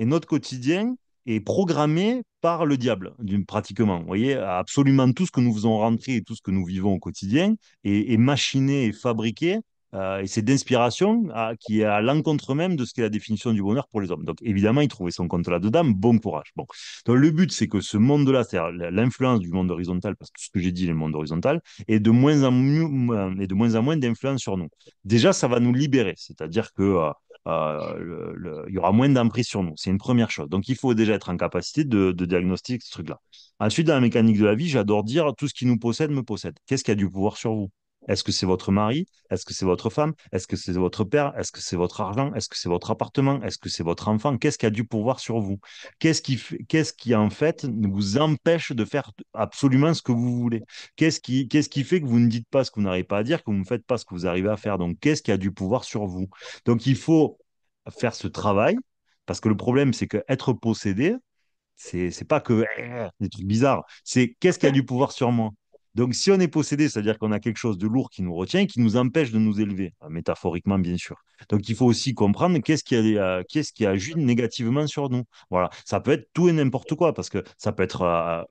[SPEAKER 2] et notre quotidien est programmé par le diable, pratiquement. Vous voyez, absolument tout ce que nous faisons rentrer et tout ce que nous vivons au quotidien est machiné et fabriqué. Et c'est d'inspiration qui est à l'encontre même de ce qu'est la définition du bonheur pour les hommes. Donc évidemment, il trouvait son compte là-dedans, bon courage. Bon. Donc le but, c'est que ce monde-là, c'est-à-dire l'influence du monde horizontal, parce que tout ce que j'ai dit est le monde horizontal, est de moins en moins d'influence sur nous. Déjà, ça va nous libérer, c'est-à-dire que il y aura moins d'emprise sur nous. C'est une première chose. Donc, il faut déjà être en capacité de diagnostiquer ce truc-là. Ensuite, dans la mécanique de la vie, j'adore dire tout ce qui nous possède me possède. Qu'est-ce qui a du pouvoir sur vous? Est-ce que c'est votre mari? Est-ce que c'est votre femme? Est-ce que c'est votre père? Est-ce que c'est votre argent? Est-ce que c'est votre appartement? Est-ce que c'est votre enfant? Qu'est-ce qui a du pouvoir sur vous? Qu'est-ce qui, en fait, vous empêche de faire absolument ce que vous voulez? Qu'est-ce qui fait que vous ne dites pas ce que vous n'arrivez pas à dire, que vous ne faites pas ce que vous arrivez à faire? Donc, qu'est-ce qui a du pouvoir sur vous? Donc, il faut faire ce travail, parce que le problème, c'est qu'être possédé, c'est pas que des trucs bizarres, c'est qu'est-ce qui a du pouvoir sur moi. Donc, si on est possédé, c'est-à-dire qu'on a quelque chose de lourd qui nous retient, qui nous empêche de nous élever, métaphoriquement, bien sûr. Donc, il faut aussi comprendre qu'est-ce qui agit négativement sur nous. Voilà. Ça peut être tout et n'importe quoi, parce que ça peut être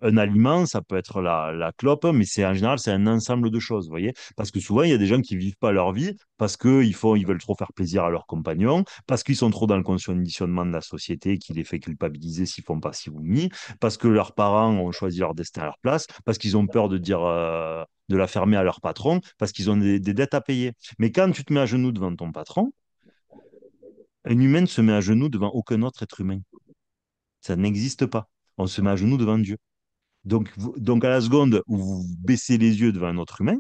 [SPEAKER 2] un aliment, ça peut être la clope, mais c'est en général, c'est un ensemble de choses, vous voyez. Parce que souvent, il y a des gens qui vivent pas leur vie parce ils veulent trop faire plaisir à leurs compagnons, parce qu'ils sont trop dans le conditionnement de la société qui les fait culpabiliser s'ils font pas ci ou ni, parce que leurs parents ont choisi leur destin à leur place, parce qu'ils ont peur de dire, de la fermer à leur patron, parce qu'ils ont des dettes à payer. Mais quand tu te mets à genoux devant ton patron, un humain ne se met à genoux devant aucun autre être humain. Ça n'existe pas. On se met à genoux devant Dieu. Donc à la seconde où vous baissez les yeux devant un autre humain,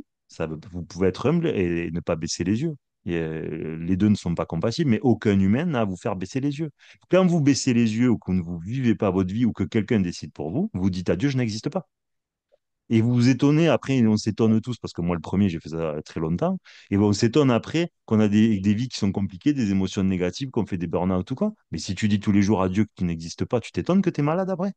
[SPEAKER 2] vous pouvez être humble et ne pas baisser les yeux. Les deux ne sont pas compatibles, mais aucun humain n'a à vous faire baisser les yeux. Quand vous baissez les yeux ou que vous ne vivez pas votre vie ou que quelqu'un décide pour vous, vous dites à Dieu, je n'existe pas. Et vous vous étonnez après, on s'étonne tous, parce que moi le premier, j'ai fait ça très longtemps, et on s'étonne après qu'on a des vies qui sont compliquées, des émotions négatives, qu'on fait des burn-out ou quoi. Mais si tu dis tous les jours à Dieu que tu n'existes pas, tu t'étonnes que tu es malade après.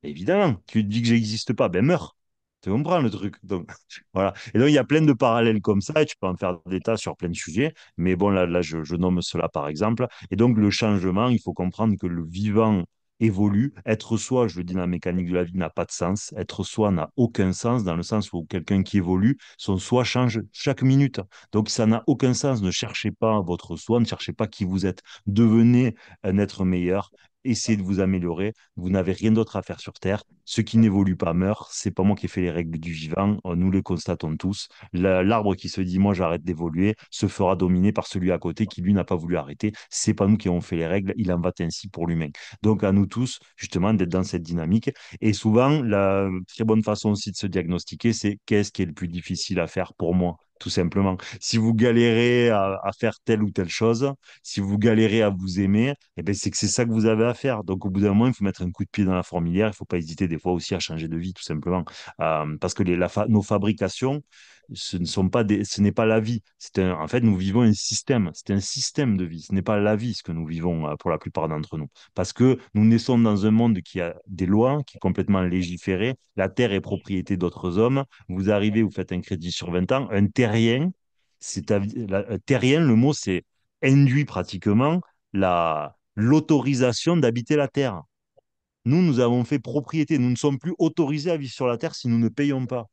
[SPEAKER 2] Évidemment, tu te dis que j'existe pas, ben meurs. Tu comprends le truc. Donc, voilà. Et donc, il y a plein de parallèles comme ça, et tu peux en faire des tas sur plein de sujets. Mais bon, là je nomme cela par exemple. Et donc, le changement, il faut comprendre que le vivant évolue. Être soi, je le dis dans la mécanique de la vie, n'a pas de sens. Être soi n'a aucun sens, dans le sens où quelqu'un qui évolue, son soi change chaque minute. Donc, ça n'a aucun sens. Ne cherchez pas votre soi, ne cherchez pas qui vous êtes. Devenez un être meilleur essayez de vous améliorer. Vous n'avez rien d'autre à faire sur Terre. Ce qui n'évolue pas meurt. C'est pas moi qui ai fait les règles du vivant. Nous les constatons tous. L'arbre qui se dit, moi, j'arrête d'évoluer, se fera dominer par celui à côté qui, lui, n'a pas voulu arrêter. C'est pas nous qui avons fait les règles. Il en va ainsi pour l'humain. Donc, à nous tous, justement, d'être dans cette dynamique. Et souvent, la très bonne façon aussi de se diagnostiquer, c'est qu'est-ce qui est le plus difficile à faire pour moi, tout simplement. Si vous galérez à faire telle ou telle chose, si vous galérez à vous aimer, eh ben, c'est que c'est ça que vous avez à faire. Donc, au bout d'un moment, il faut mettre un coup de pied dans la fourmilière. Il ne faut pas hésiter des fois aussi à changer de vie, tout simplement. Parce que nos fabrications, ce n'est pas la vie. En fait, nous vivons un système. C'est un système de vie. Ce n'est pas la vie ce que nous vivons pour la plupart d'entre nous. Parce que nous naissons dans un monde qui a des lois, qui est complètement légiféré. La terre est propriété d'autres hommes. Vous arrivez, vous faites un crédit sur 20 ans. Un terrien, terrien, le mot, c'est induit pratiquement l'autorisation d'habiter la terre. Nous avons fait propriété. Nous ne sommes plus autorisés à vivre sur la terre si nous ne payons pas.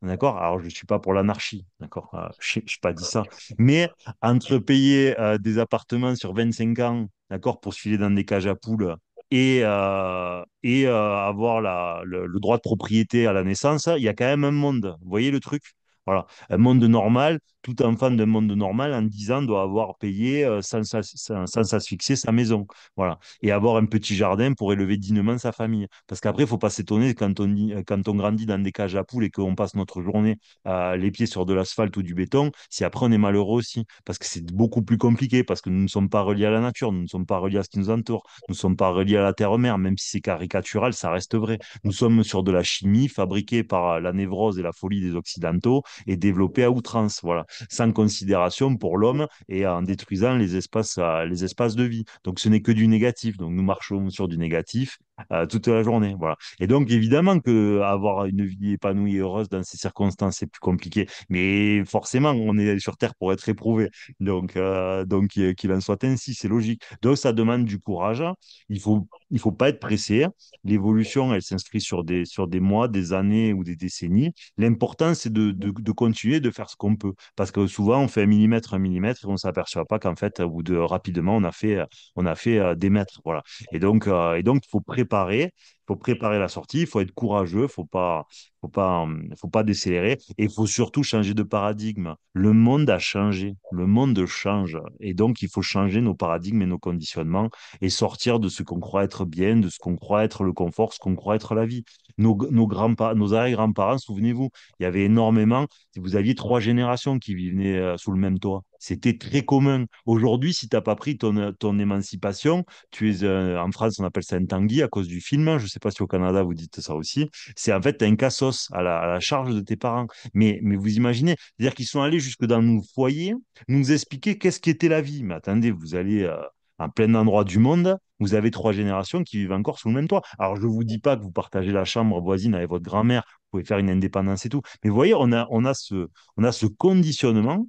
[SPEAKER 2] D'accord? Alors, je ne suis pas pour l'anarchie, d'accord? Je n'ai pas dit ça. Mais entre payer des appartements sur 25 ans, d'accord, pour se filer dans des cages à poules et avoir le droit de propriété à la naissance, il y a quand même un monde. Vous voyez le truc? Voilà. Un monde normal, tout enfant d'un monde normal, en 10 ans, doit avoir payé sans s'asphyxier sa maison. Voilà. Et avoir un petit jardin pour élever dignement sa famille. Parce qu'après, il ne faut pas s'étonner quand on grandit dans des cages à poules et qu'on passe notre journée les pieds sur de l'asphalte ou du béton, si après on est malheureux aussi. Parce que c'est beaucoup plus compliqué, parce que nous ne sommes pas reliés à la nature, nous ne sommes pas reliés à ce qui nous entoure, nous ne sommes pas reliés à la terre-mère, même si c'est caricatural, ça reste vrai. Nous sommes sur de la chimie fabriquée par la névrose et la folie des Occidentaux et développée à outrance, voilà, sans considération pour l'homme et en détruisant les espaces de vie. Donc ce n'est que du négatif. Donc nous marchons sur du négatif toute la journée. Voilà. Et donc, évidemment que avoir une vie épanouie et heureuse dans ces circonstances, c'est plus compliqué. Mais forcément, on est sur Terre pour être éprouvé. Donc qu'il en soit ainsi, c'est logique. Donc, ça demande du courage. Il faut pas être pressé. L'évolution, elle s'inscrit sur des mois, des années ou des décennies. L'important, c'est de continuer de faire ce qu'on peut. Parce que souvent, on fait un millimètre, et on ne s'aperçoit pas qu'en fait, au bout de rapidement, on a fait des mètres. Voilà. Et donc, il faut préparer la sortie, il faut être courageux, il faut pas décélérer et il faut surtout changer de paradigme. Le monde a changé, le monde change et donc il faut changer nos paradigmes et nos conditionnements et sortir de ce qu'on croit être bien, de ce qu'on croit être le confort, ce qu'on croit être la vie. Nos arrière-grands-parents, souvenez-vous, il y avait énormément, vous aviez 3 générations qui vivaient sous le même toit. C'était très commun. Aujourd'hui, si tu n'as pas pris ton émancipation, en France, on appelle ça un tanguy à cause du film. Je ne sais pas si au Canada, vous dites ça aussi. C'est en fait un cassos à la charge de tes parents. Mais vous imaginez, c'est-à-dire qu'ils sont allés jusque dans nos foyers, nous expliquer qu'est-ce qu'était la vie. Mais attendez, vous allez en plein endroit du monde, vous avez 3 générations qui vivent encore sous le même toit. Alors, je ne vous dis pas que vous partagez la chambre voisine avec votre grand-mère, vous pouvez faire une indépendance et tout. Mais vous voyez, on a ce conditionnement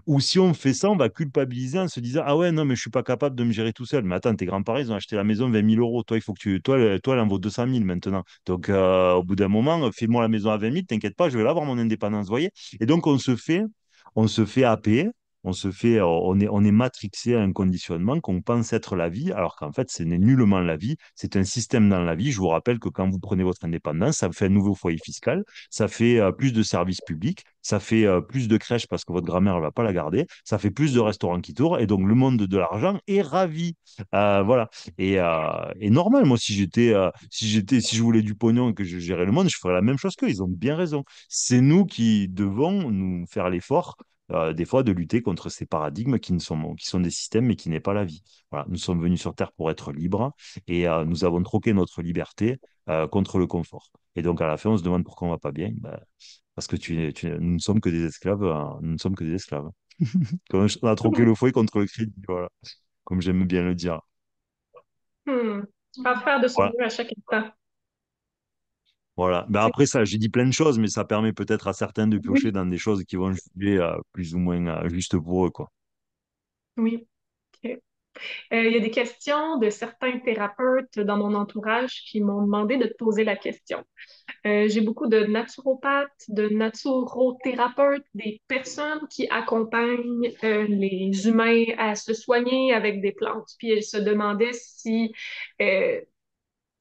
[SPEAKER 2] ou si on fait ça, on va culpabiliser en se disant, ah ouais, non, mais je suis pas capable de me gérer tout seul. Mais attends, tes grands-parents, ils ont acheté la maison 20 000 euros. Toi, il faut que toi, elle en vaut 200 000 maintenant. Donc, au bout d'un moment, fais-moi la maison à 20 000, t'inquiète pas, je vais l'avoir, mon indépendance, vous voyez? Et donc, on se fait happer, on est matrixé à un conditionnement qu'on pense être la vie, alors qu'en fait, ce n'est nullement la vie. C'est un système dans la vie. Je vous rappelle que quand vous prenez votre indépendance, ça fait un nouveau foyer fiscal, ça fait plus de services publics, ça fait plus de crèches parce que votre grand-mère ne va pas la garder, ça fait plus de restaurants qui tournent, et donc le monde de l'argent est ravi. Voilà. Et normal, moi, si je voulais du pognon et que je gérais le monde, je ferais la même chose qu'eux. Ils ont bien raison. C'est nous qui devons nous faire l'effort des fois de lutter contre ces paradigmes qui sont des systèmes mais qui n'est pas la vie. Voilà, nous sommes venus sur Terre pour être libres et nous avons troqué notre liberté contre le confort. Et donc à la fin, on se demande pourquoi on va pas bien. Ben, parce que nous ne sommes que des esclaves. Nous ne sommes que des esclaves. On a troqué le fouet contre le crédit, voilà, comme j'aime bien le dire.
[SPEAKER 1] Hmm. Pas faire de son
[SPEAKER 2] Voilà.
[SPEAKER 1] mieux à chaque instant.
[SPEAKER 2] Voilà. Ben
[SPEAKER 1] C'est-
[SPEAKER 2] après ça, j'ai dit plein de choses, mais ça permet peut-être à certains de piocher
[SPEAKER 1] Oui,
[SPEAKER 2] dans des choses qui vont juger plus ou moins juste pour eux, quoi.
[SPEAKER 1] oui. OK. Il y a des questions de certains thérapeutes dans mon entourage qui m'ont demandé de te poser la question. J'ai beaucoup de naturopathes, de naturothérapeutes, des personnes qui accompagnent les humains à se soigner avec des plantes. Puis elles se demandaient si euh,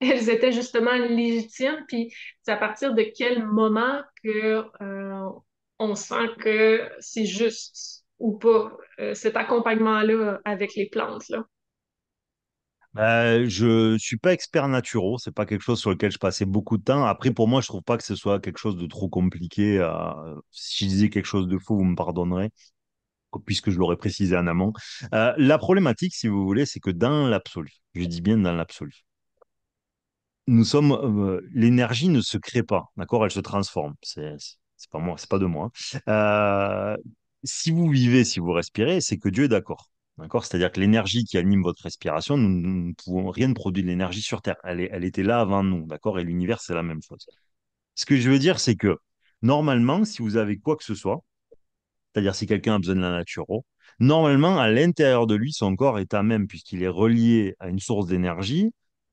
[SPEAKER 1] elles étaient justement légitimes, puis c'est à partir de quel moment que on sent que c'est juste ou pas cet accompagnement-là avec les plantes là.
[SPEAKER 2] Je suis pas expert naturo, c'est pas quelque chose sur lequel je passais beaucoup de temps. Après, pour moi, je trouve pas que ce soit quelque chose de trop compliqué. Si je disais quelque chose de faux, vous me pardonnerez, puisque je l'aurais précisé en amont. La problématique, si vous voulez, c'est que dans l'absolu, je dis bien dans l'absolu, l'énergie ne se crée pas, d'accord? Elle se transforme. C'est pas moi, c'est pas de moi. Euh, Si vous vivez, si vous respirez, c'est que Dieu est d'accord. D'accord? C'est-à-dire que l'énergie qui anime votre respiration, nous ne pouvons rien de produire de l'énergie sur Terre. Elle était là avant nous, d'accord? Et l'univers, c'est la même chose. Ce que je veux dire, c'est que normalement, si vous avez quoi que ce soit, c'est-à-dire si quelqu'un a besoin de la naturo, normalement, à l'intérieur de lui, son corps est à même, puisqu'il est relié à une source d'énergie,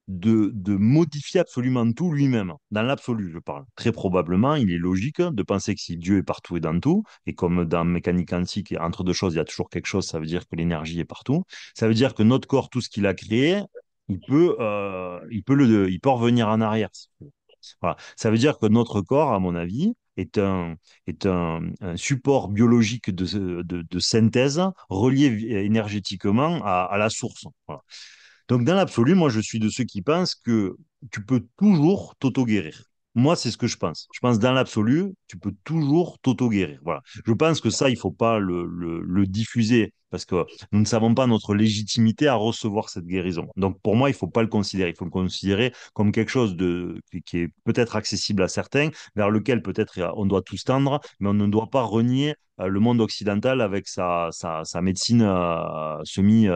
[SPEAKER 2] de modifier absolument tout lui-même. Dans l'absolu, je parle. Très probablement, il est logique de penser que si Dieu est partout et dans tout, et comme dans mécanique quantique, entre deux choses, il y a toujours quelque chose, ça veut dire que l'énergie est partout. Ça veut dire que notre corps, tout ce qu'il a créé, il peut revenir en arrière. Voilà. Ça veut dire que notre corps, à mon avis, est un support biologique de synthèse relié énergétiquement à la source. Voilà. Donc, dans l'absolu, moi, je suis de ceux qui pensent que tu peux toujours t'auto-guérir. Moi, c'est ce que je pense. Je pense dans l'absolu, tu peux toujours t'auto-guérir. Voilà. Je pense que ça, il faut pas le diffuser parce que nous ne savons pas notre légitimité à recevoir cette guérison. Donc, pour moi, il faut pas le considérer. Il faut le considérer comme quelque chose qui est peut-être accessible à certains, vers lequel peut-être on doit tous tendre, mais on ne doit pas renier le monde occidental avec sa médecine semi,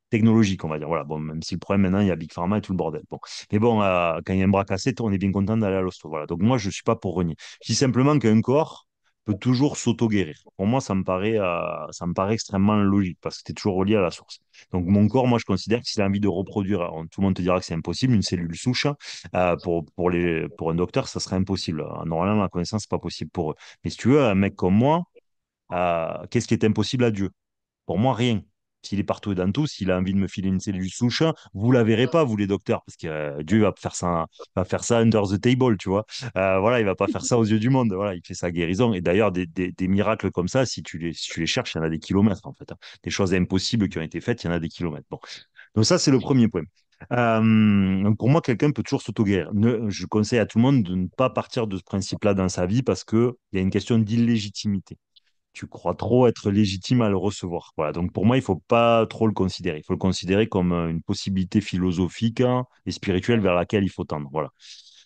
[SPEAKER 2] technologique, on va dire. Voilà, bon, même si le problème maintenant, il y a Big Pharma et tout le bordel. Bon. Mais bon, quand il y a un bras cassé, on est bien content d'aller à l'hosto. Voilà. Donc moi, je ne suis pas pour renier. Je dis simplement qu'un corps peut toujours s'auto-guérir. Pour moi, ça me paraît extrêmement logique parce que tu es toujours relié à la source. Donc mon corps, moi, je considère que s'il a envie de reproduire, alors, tout le monde te dira que c'est impossible, une cellule souche, pour un docteur, ça serait impossible. Normalement, à ma connaissance, c'est pas possible pour eux. Mais si tu veux, un mec comme moi, qu'est-ce qui est impossible à Dieu? Pour moi, rien. S'il est partout et dans tout, s'il a envie de me filer une cellule souche, vous la verrez pas, vous les docteurs, parce que Dieu va faire ça under the table, tu vois. Voilà, il va pas faire ça aux yeux du monde. Voilà, il fait sa guérison. Et d'ailleurs, des miracles comme ça, si tu les cherches, il y en a des kilomètres, en fait, hein. Des choses impossibles qui ont été faites, il y en a des kilomètres. Bon. Donc ça, c'est le premier point. Donc pour moi, quelqu'un peut toujours s'auto-guérir. Je conseille à tout le monde de ne pas partir de ce principe-là dans sa vie parce qu'il y a une question d'illégitimité. Tu crois trop être légitime à le recevoir. Voilà. Donc pour moi, il faut pas trop le considérer. Il faut le considérer comme une possibilité philosophique, hein, et spirituelle vers laquelle il faut tendre. Voilà.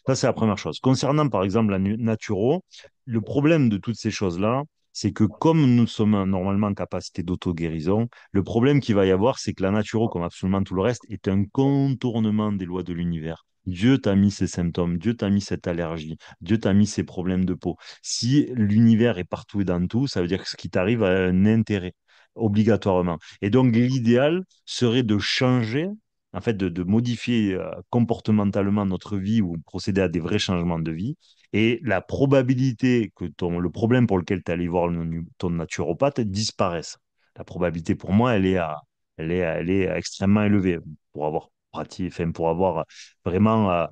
[SPEAKER 2] Ça, c'est la première chose. Concernant, par exemple, la naturo, le problème de toutes ces choses-là, c'est que comme nous sommes normalement en capacité d'auto-guérison, le problème qu'il va y avoir, c'est que la naturo, comme absolument tout le reste, est un contournement des lois de l'univers. Dieu t'a mis ces symptômes, Dieu t'a mis cette allergie, Dieu t'a mis ces problèmes de peau. Si l'univers est partout et dans tout, ça veut dire que ce qui t'arrive a un intérêt, obligatoirement. Et donc, l'idéal serait de changer, en fait, de modifier comportementalement notre vie ou procéder à des vrais changements de vie. Et la probabilité que le problème pour lequel tu es allé voir ton naturopathe disparaisse. La probabilité pour moi, elle est extrêmement élevée pour avoir pratiqué, enfin, pour avoir vraiment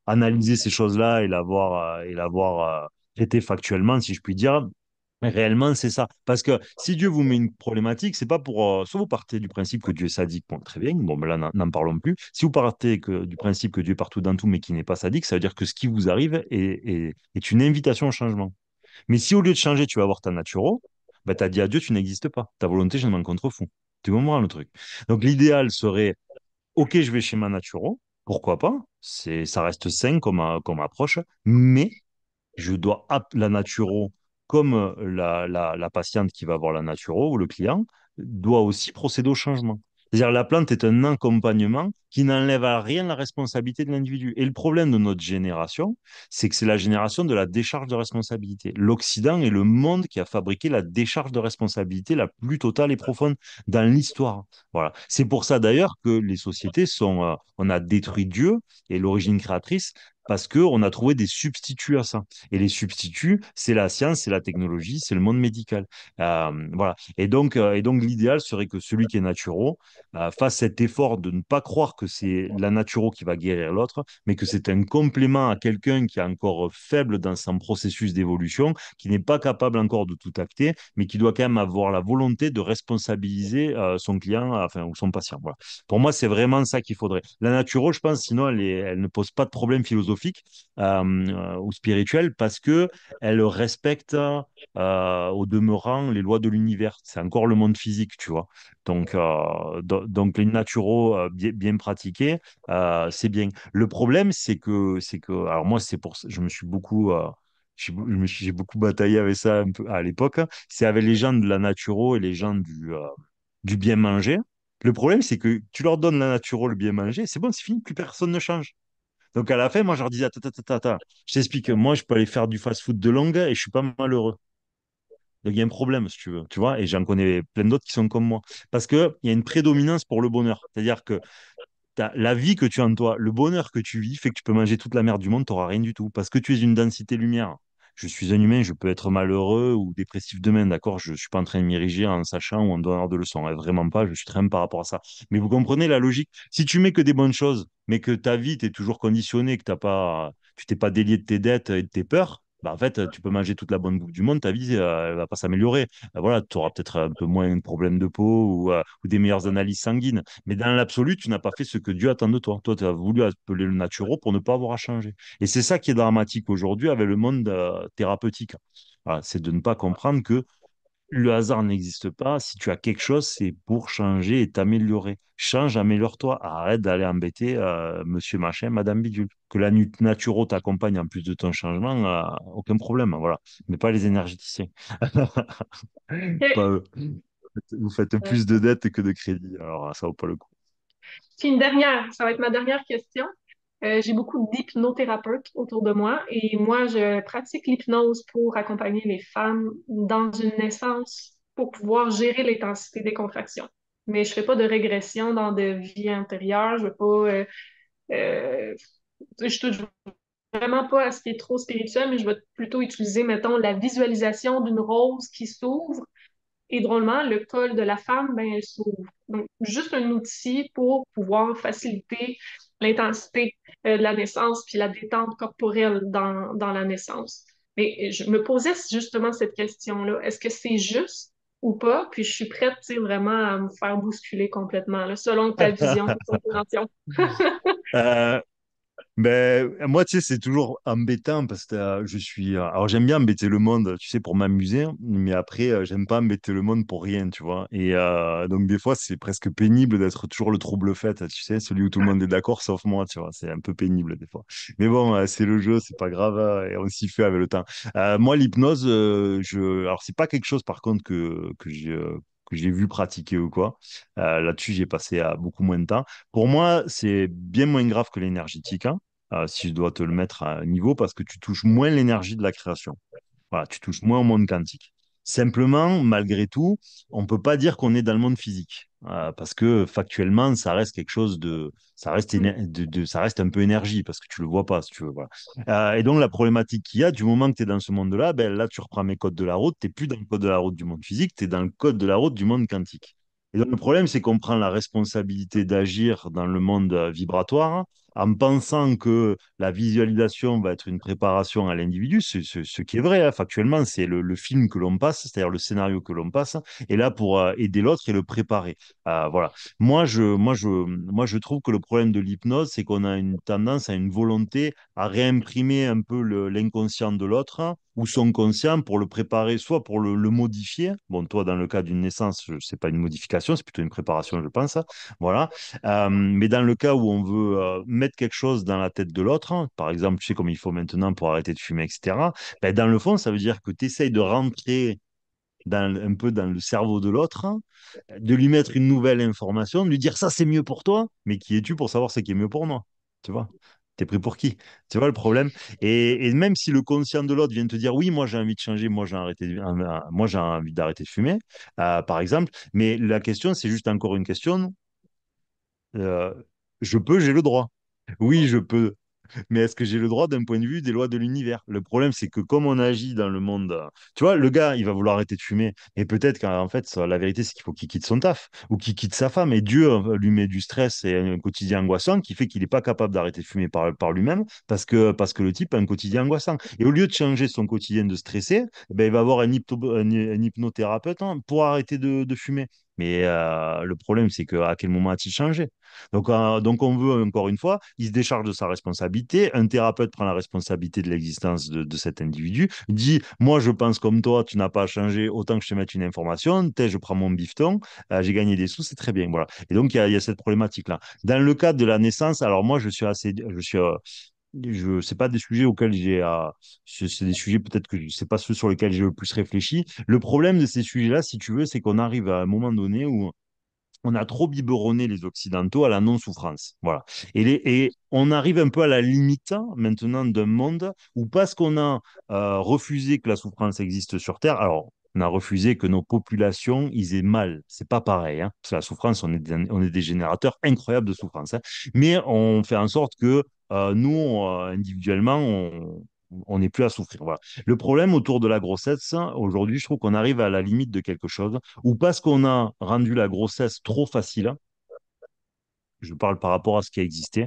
[SPEAKER 2] analysé ces choses-là et l'avoir traité factuellement, si je puis dire. Mais réellement, c'est ça. Parce que si Dieu vous met une problématique, c'est pas pour. Soit vous partez du principe que Dieu est sadique, bon, très bien, bon, ben là, n'en parlons plus. Si vous partez du principe que Dieu est partout dans tout, mais qui n'est pas sadique, ça veut dire que ce qui vous arrive est une invitation au changement. Mais si au lieu de changer, tu vas avoir ta naturo, ben, tu as dit à Dieu, tu n'existes pas. Ta volonté, je ne m'en contrefous. Tu comprends le truc. Donc l'idéal serait, ok, je vais chez ma naturo, pourquoi pas? Ça reste sain comme approche, mais la naturo, comme la patiente qui va voir la naturo ou le client, doit aussi procéder au changement. C'est-à-dire la plante est un accompagnement qui n'enlève à rien la responsabilité de l'individu. Et le problème de notre génération, c'est que c'est la génération de la décharge de responsabilité. L'Occident est le monde qui a fabriqué la décharge de responsabilité la plus totale et profonde dans l'histoire. Voilà. C'est pour ça d'ailleurs que les sociétés sont, on a détruit Dieu et l'origine créatrice parce qu'on a trouvé des substituts à ça. Et les substituts, c'est la science, c'est la technologie, c'est le monde médical. Voilà. Et donc l'idéal serait que celui qui est naturo fasse cet effort de ne pas croire que c'est la naturo qui va guérir l'autre, mais que c'est un complément à quelqu'un qui est encore faible dans son processus d'évolution, qui n'est pas capable encore de tout acter, mais qui doit quand même avoir la volonté de responsabiliser son client, enfin, ou son patient. Voilà. Pour moi, c'est vraiment ça qu'il faudrait. La naturo, je pense, sinon, elle ne pose pas de problème philosophique ou spirituel parce que elle respecte au demeurant les lois de l'univers. C'est encore le monde physique, tu vois. Donc les naturaux bien pratiqués, c'est bien. Le problème, alors moi, c'est pour ça, je me suis beaucoup, j'ai beaucoup bataillé avec ça un peu à l'époque. C'est avec les gens de la naturo et les gens du bien manger. Le problème, c'est que tu leur donnes la naturo, le bien manger, c'est bon, c'est fini, plus personne ne change. Donc à la fin, moi, je leur disais, attends, attends, attends, attends. Je t'explique, moi, je peux aller faire du fast-food de longue et je suis pas malheureux. Donc, il y a un problème, si tu veux, tu vois, et j'en connais plein d'autres qui sont comme moi. Parce qu'il y a une prédominance pour le bonheur. C'est-à-dire que la vie que tu as en toi, le bonheur que tu vis, fait que tu peux manger toute la merde du monde, tu n'auras rien du tout. Parce que tu es une densité lumière. Je suis un humain, je peux être malheureux ou dépressif demain, d'accord? Je ne suis pas en train de m'ériger en sachant ou en donneur de leçons, hein, vraiment pas, je suis très humble par rapport à ça. Mais vous comprenez la logique? Si tu mets que des bonnes choses, mais que ta vie, tu es toujours conditionné, que tu t'es pas délié de tes dettes et de tes peurs, bah en fait, tu peux manger toute la bonne bouffe du monde, ta vie, elle va pas s'améliorer. Voilà, tu auras peut-être un peu moins de problèmes de peau ou des meilleures analyses sanguines. Mais dans l'absolu, tu n'as pas fait ce que Dieu attend de toi. Toi, tu as voulu appeler le naturo pour ne pas avoir à changer. Et c'est ça qui est dramatique aujourd'hui avec le monde thérapeutique. Voilà, c'est de ne pas comprendre que le hasard n'existe pas. Si tu as quelque chose, c'est pour changer et t'améliorer. Change, améliore-toi. Arrête d'aller embêter monsieur machin, madame bidule. Que la naturo t'accompagne en plus de ton changement, aucun problème. Voilà. Mais pas les énergéticiens. Pas
[SPEAKER 1] OK.
[SPEAKER 2] eux. Vous faites plus de dettes que de crédits. Alors, ça vaut pas le coup.
[SPEAKER 1] Puis une dernière, ça va être ma dernière question. J'ai beaucoup d'hypnothérapeutes autour de moi et moi, je pratique l'hypnose pour accompagner les femmes dans une naissance pour pouvoir gérer l'intensité des contractions. Mais je fais pas de régression dans de vie antérieure, je veux pas, euh, je touche vraiment pas à ce qui est trop spirituel, mais je vais plutôt utiliser, mettons, la visualisation d'une rose qui s'ouvre et drôlement, le col de la femme, ben, elle s'ouvre. Donc, juste un outil pour pouvoir faciliter l'intensité de la naissance puis la détente corporelle dans la naissance. Mais je me posais justement cette question-là. Est-ce que c'est juste ou pas? Puis je suis prête, tu sais, vraiment à me faire bousculer complètement, là, selon ta vision, ta compréhension.
[SPEAKER 2] Euh, Ben, moi, tu sais, c'est toujours embêtant parce que alors, j'aime bien embêter le monde, tu sais, pour m'amuser, mais après, j'aime pas embêter le monde pour rien, tu vois. Et donc, des fois, c'est presque pénible d'être toujours le trouble fait, tu sais, celui où tout le monde est d'accord sauf moi, tu vois. C'est un peu pénible, des fois. Mais bon, c'est le jeu, c'est pas grave, et on s'y fait avec le temps. Moi, l'hypnose, alors, c'est pas quelque chose, par contre, que j'ai vu pratiquer ou quoi. Là-dessus, j'ai passé beaucoup moins de temps. Pour moi, c'est bien moins grave que l'énergétique, hein, si je dois te le mettre à niveau, parce que tu touches moins l'énergie de la création. Voilà, tu touches moins au monde quantique. Simplement, malgré tout, on ne peut pas dire qu'on est dans le monde physique, parce que factuellement, ça reste quelque chose ça reste un peu énergie, parce que tu le vois pas, si tu veux. Voilà. Et donc, la problématique qu'il y a, du moment que tu es dans ce monde-là, ben, là, tu reprends mes codes de la route, tu n'es plus dans le code de la route du monde physique, tu es dans le code de la route du monde quantique. Et donc, le problème, c'est qu'on prend la responsabilité d'agir dans le monde vibratoire en pensant que la visualisation va être une préparation à l'individu, ce qui est vrai, hein, factuellement, c'est le film que l'on passe, c'est-à-dire le scénario que l'on passe, est là pour aider l'autre et le préparer. Voilà. Moi, je trouve que le problème de l'hypnose, c'est qu'on a une tendance à une volonté à réimprimer un peu l'inconscient de l'autre, hein, ou son conscient pour le préparer, soit pour le modifier. Bon, toi, dans le cas d'une naissance, c'est pas une modification, c'est plutôt une préparation, je pense. Voilà. Mais dans le cas où on veut mettre quelque chose dans la tête de l'autre, hein, par exemple, tu sais comme il faut maintenant pour arrêter de fumer, etc., ben, dans le fond, ça veut dire que tu essayes de rentrer un peu dans le cerveau de l'autre, hein, de lui mettre une nouvelle information, de lui dire ça c'est mieux pour toi, mais qui es-tu pour savoir ce qui est mieux pour moi? Tu vois? T'es pris pour qui? Tu vois le problème? Et même si le conscient de l'autre vient te dire oui, moi j'ai envie de changer, moi j'ai envie d'arrêter de fumer, par exemple, mais la question c'est juste encore une question. euh, j'ai le droit. Oui, je peux. Mais est-ce que j'ai le droit d'un point de vue des lois de l'univers? Le problème, c'est que comme on agit dans le monde, tu vois, le gars, il va vouloir arrêter de fumer. Et peut-être qu'en fait, la vérité, c'est qu'il faut qu'il quitte son taf ou qu'il quitte sa femme. Et Dieu lui met du stress et un quotidien angoissant qui fait qu'il n'est pas capable d'arrêter de fumer par lui-même parce que le type a un quotidien angoissant. Et au lieu de changer son quotidien de stressé, eh ben, il va avoir un hypnothérapeute, hein, pour arrêter de fumer. Mais le problème, c'est à quel moment a-t-il changé? Donc, on veut, encore une fois, il se décharge de sa responsabilité. Un thérapeute prend la responsabilité de l'existence de cet individu, dit, moi, je pense comme toi, tu n'as pas à changer, autant que je te mette une information, je prends mon bifton, j'ai gagné des sous, c'est très bien. Voilà. Et donc, il y a cette problématique-là. Dans le cadre de la naissance, alors moi, c'est pas des sujets auxquels c'est des sujets peut-être que c'est pas ceux sur lesquels j'ai le plus réfléchi. Le problème de ces sujets-là, si tu veux, c'est qu'on arrive à un moment donné où on a trop biberonné les Occidentaux à la non-souffrance. Voilà. Et on arrive un peu à la limite, hein, maintenant, d'un monde où, parce qu'on a refusé que la souffrance existe sur Terre, alors on a refusé que nos populations ils aient mal. C'est pas pareil, hein, parce que la souffrance, on est des générateurs incroyables de souffrance, hein. Mais on fait en sorte que nous, individuellement, on n'est plus à souffrir. Voilà. Le problème autour de la grossesse, aujourd'hui, je trouve qu'on arrive à la limite de quelque chose, ou parce qu'on a rendu la grossesse trop facile, je parle par rapport à ce qui a existé,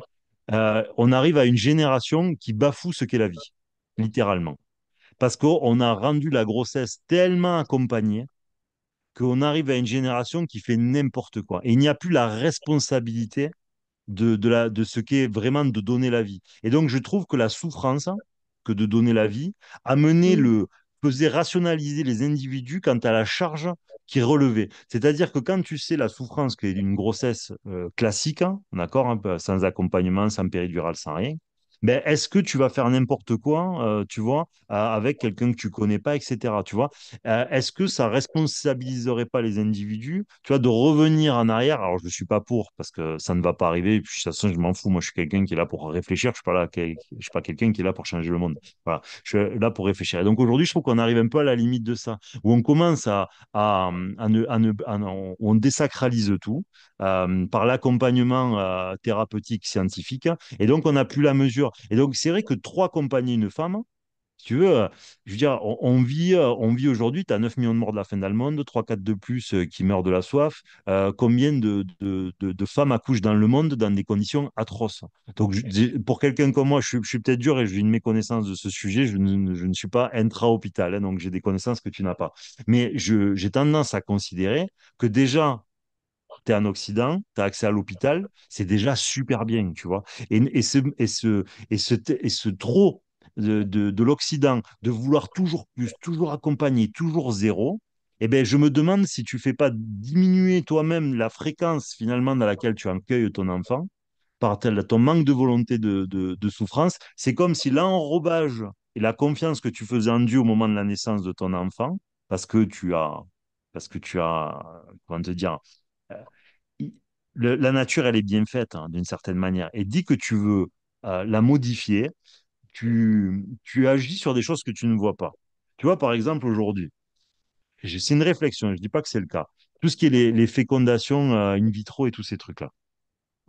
[SPEAKER 2] on arrive à une génération qui bafoue ce qu'est la vie, littéralement. Parce qu'on a rendu la grossesse tellement accompagnée qu'on arrive à une génération qui fait n'importe quoi. Et il n'y a plus la responsabilité de ce qu'est vraiment de donner la vie. Et donc, je trouve que la souffrance que de donner la vie faisait rationaliser les individus quant à la charge qui relevait. C'est-à-dire que quand tu sais la souffrance qui est d'une grossesse classique, hein, d'accord, un peu sans accompagnement, sans péridurale, sans rien, ben, est-ce que tu vas faire n'importe quoi, tu vois, avec quelqu'un que tu connais pas, etc. Tu vois, est-ce que ça responsabiliserait pas les individus, tu vois, de revenir en arrière? Alors, je ne suis pas pour, parce que ça ne va pas arriver, et puis de toute façon, je m'en fous. Moi, je suis quelqu'un qui est là pour réfléchir, je ne suis pas là, je suis pas quelqu'un qui est là pour changer le monde. Voilà, je suis là pour réfléchir. Et donc, aujourd'hui, je trouve qu'on arrive un peu à la limite de ça, où on commence où on désacralise tout par l'accompagnement thérapeutique scientifique, et donc on n'a plus la mesure. Et donc, c'est vrai que trois accompagner une femme, si tu veux, je veux dire, on vit aujourd'hui, tu as 9 millions de morts de la faim dans le monde, 3-4 de plus qui meurent de la soif. Combien de femmes accouchent dans le monde dans des conditions atroces? Donc, pour quelqu'un comme moi, je suis peut-être dur et j'ai une méconnaissance de ce sujet. Je ne suis pas intra-hôpital, hein, donc j'ai des connaissances que tu n'as pas. Mais j'ai tendance à considérer que déjà, tu es en Occident, tu as accès à l'hôpital, c'est déjà super bien, tu vois. Et ce trop de l'Occident, de vouloir toujours plus, toujours accompagner, toujours zéro, eh ben, je me demande si tu fais pas diminuer toi-même la fréquence finalement dans laquelle tu accueilles ton enfant par ton manque de volonté de souffrance. C'est comme si l'enrobage et la confiance que tu faisais en Dieu au moment de la naissance de ton enfant, parce que tu as, comment te dire, euh, la nature, elle est bien faite, hein, d'une certaine manière. Et dès que tu veux la modifier, tu agis sur des choses que tu ne vois pas. Tu vois, par exemple, aujourd'hui, c'est une réflexion, je ne dis pas que c'est le cas. Tout ce qui est les fécondations in vitro et tous ces trucs-là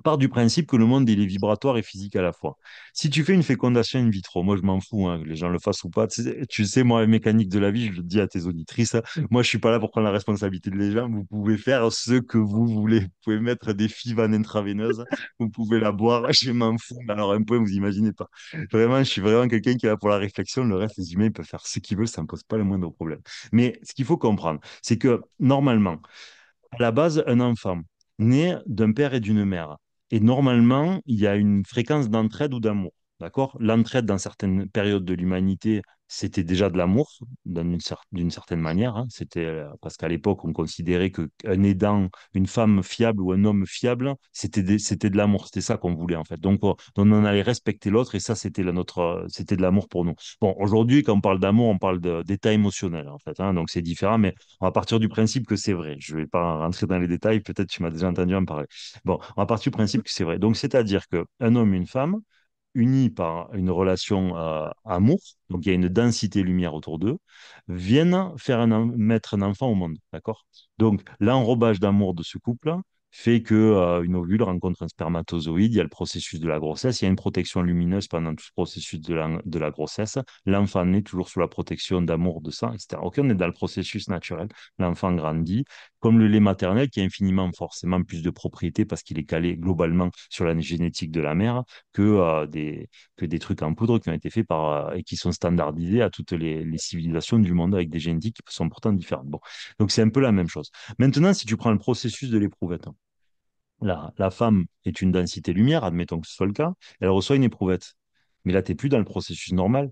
[SPEAKER 2] part du principe que le monde il est vibratoire et physique à la fois. Si tu fais une fécondation in vitro, moi je m'en fous, hein, que les gens le fassent ou pas. Tu sais, moi, la mécanique de la vie, je le dis à tes auditrices, hein, moi je suis pas là pour prendre la responsabilité de les gens. Vous pouvez faire ce que vous voulez. Vous pouvez mettre des fives en intraveineuse, vous pouvez la boire, je m'en fous. Mais alors un point, vous imaginez pas. Vraiment, je suis vraiment quelqu'un qui est là pour la réflexion. Le reste, les humains, ils peuvent faire ce qu'ils veulent, ça ne me pose pas le moindre problème. Mais ce qu'il faut comprendre, c'est que normalement, à la base, un enfant né d'un père et d'une mère. Et normalement, il y a une fréquence d'entraide ou d'amour. D'accord? L'entraide, dans certaines périodes de l'humanité, c'était déjà de l'amour d'une certaine manière, hein. C'était parce qu'à l'époque, on considérait qu'un aidant, une femme fiable ou un homme fiable, c'était de l'amour. C'était ça qu'on voulait en fait. Donc, on en allait respecter l'autre et ça, c'était de l'amour pour nous. Bon, aujourd'hui, quand on parle d'amour, on parle d'état émotionnel en fait, hein. Donc, c'est différent, mais on va partir du principe que c'est vrai. Je vais pas rentrer dans les détails. Peut-être tu m'as déjà entendu en parler. Bon, on va partir du principe que c'est vrai. Donc, c'est-à-dire qu'un homme, une femme unis par une relation amour, donc il y a une densité lumière autour d'eux, viennent mettre un enfant au monde, d'accord? Donc l'enrobage d'amour de ce couple fait que une ovule rencontre un spermatozoïde, il y a le processus de la grossesse, il y a une protection lumineuse pendant tout ce processus de la grossesse, l'enfant naît toujours sous la protection d'amour de sang, etc. Ok, on est dans le processus naturel, l'enfant grandit, comme le lait maternel qui a infiniment forcément plus de propriétés parce qu'il est calé globalement sur la génétique de la mère que des trucs en poudre qui ont été faits et qui sont standardisés à toutes les civilisations du monde avec des génétiques qui sont pourtant différentes. Bon. Donc c'est un peu la même chose. Maintenant, si tu prends le processus de l'éprouvette, hein, la femme est une densité lumière, admettons que ce soit le cas, elle reçoit une éprouvette. Mais là, tu n'es plus dans le processus normal.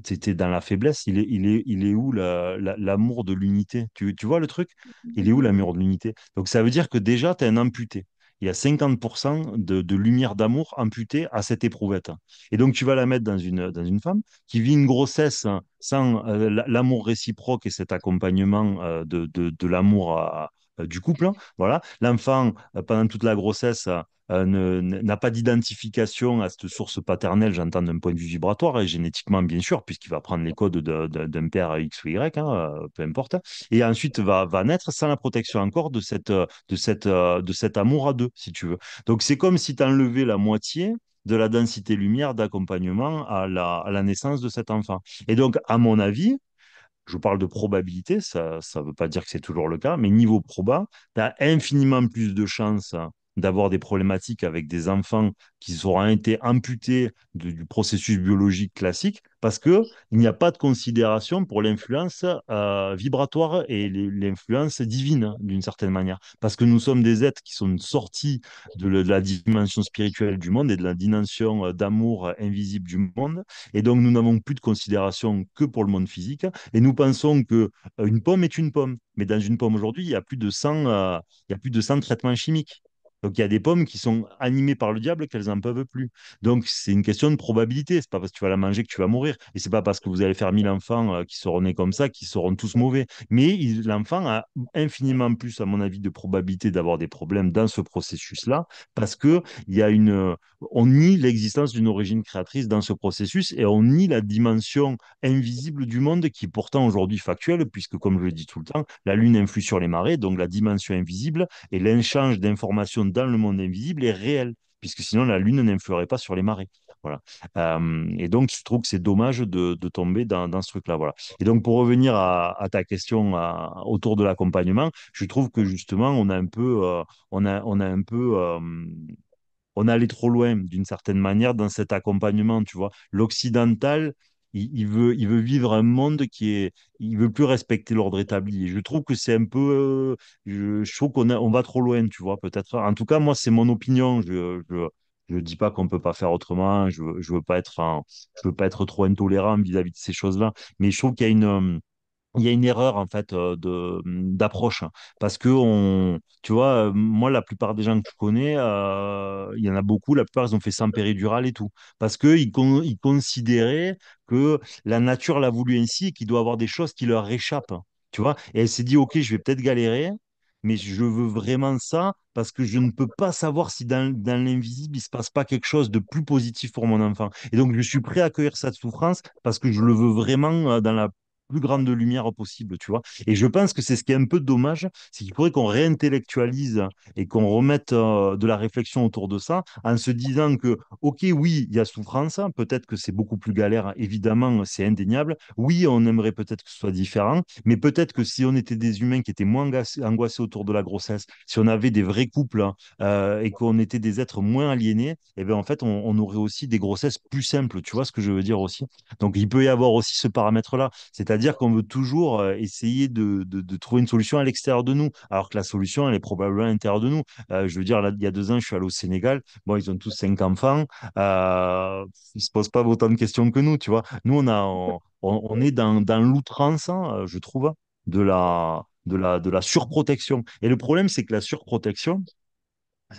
[SPEAKER 2] Tu étais dans la faiblesse. Il est où l'amour de l'unité? Tu vois le truc? Il est où l'amour de l'unité? Donc ça veut dire que déjà, tu es un amputé. Il y a 50% de lumière d'amour amputée à cette éprouvette. Et donc, tu vas la mettre dans une femme qui vit une grossesse sans l'amour réciproque et cet accompagnement de l'amour du couple, hein. Voilà. L'enfant, pendant toute la grossesse, n'a pas d'identification à cette source paternelle, j'entends d'un point de vue vibratoire et génétiquement, bien sûr, puisqu'il va prendre les codes d'un père X ou Y, hein, peu importe. Et ensuite, va naître sans la protection encore de cet amour à deux, si tu veux. Donc, c'est comme si tu enlevais la moitié de la densité lumière d'accompagnement à la naissance de cet enfant. Et donc, à mon avis, je parle de probabilité, ça ne veut pas dire que c'est toujours le cas, mais niveau proba, tu as infiniment plus de chances d'avoir des problématiques avec des enfants qui auront été amputés du processus biologique classique parce qu'il n'y a pas de considération pour l'influence vibratoire et l'influence divine d'une certaine manière. Parce que nous sommes des êtres qui sont sortis de la dimension spirituelle du monde et de la dimension d'amour invisible du monde. Et donc, nous n'avons plus de considération que pour le monde physique. Et nous pensons que une pomme est une pomme. Mais dans une pomme aujourd'hui, il y a plus de 100 traitements chimiques. Donc il y a des pommes qui sont animées par le diable qu'elles n'en peuvent plus. Donc c'est une question de probabilité. C'est pas parce que tu vas la manger que tu vas mourir. Et c'est pas parce que vous allez faire 1000 enfants qui seront nés comme ça qu'ils seront tous mauvais. Mais l'enfant a infiniment plus, à mon avis, de probabilité d'avoir des problèmes dans ce processus-là parce que il y a on nie l'existence d'une origine créatrice dans ce processus et on nie la dimension invisible du monde qui est pourtant aujourd'hui factuel, puisque comme je le dis tout le temps, la Lune influe sur les marées, donc la dimension invisible et l'échange d'informations dans le monde invisible est réel, puisque sinon la Lune n'influerait pas sur les marées. Voilà. Et donc, je trouve que c'est dommage de tomber dans ce truc-là. Voilà. Et donc, pour revenir à ta question autour de l'accompagnement, je trouve que justement, on a un peu on est allé trop loin d'une certaine manière dans cet accompagnement, tu vois. L'occidental, il veut vivre un monde il veut plus respecter l'ordre établi. Et je trouve que c'est un peu, je trouve on va trop loin, tu vois, peut-être. En tout cas, moi, c'est mon opinion. Je dis pas qu'on peut pas faire autrement. Je veux pas être trop intolérant vis-à-vis de ces choses-là. Mais je trouve qu'il y a il y a une erreur en fait d'approche parce que tu vois moi la plupart des gens que je connais il y en a beaucoup la plupart ils ont fait sans péridurale et tout parce que ils considéraient que la nature l'a voulu ainsi et qu'il doit y avoir des choses qui leur échappent, tu vois, et elle s'est dit ok je vais peut-être galérer mais je veux vraiment ça parce que je ne peux pas savoir si dans l'invisible il se passe pas quelque chose de plus positif pour mon enfant et donc je suis prêt à accueillir cette souffrance parce que je le veux vraiment dans la plus grande lumière possible, tu vois. Et je pense que c'est ce qui est un peu dommage, c'est qu'il faudrait qu'on réintellectualise et qu'on remette de la réflexion autour de ça, en se disant que, ok, oui, il y a souffrance, peut-être que c'est beaucoup plus galère, évidemment, c'est indéniable. Oui, on aimerait peut-être que ce soit différent, mais peut-être que si on était des humains qui étaient moins angoissés autour de la grossesse, si on avait des vrais couples et qu'on était des êtres moins aliénés, eh bien, en fait, on aurait aussi des grossesses plus simples, tu vois ce que je veux dire aussi. Donc, il peut y avoir aussi ce paramètre-là. C'est-à-dire qu'on veut toujours essayer de trouver une solution à l'extérieur de nous, alors que la solution, elle est probablement à l'intérieur de nous. Je veux dire, là, il y a 2 ans, je suis allé au Sénégal. Bon, ils ont tous 5 enfants. Ils ne se posent pas autant de questions que nous, tu vois. Nous, on est dans l'outrance, hein, je trouve, de la surprotection. Et le problème, c'est que la surprotection,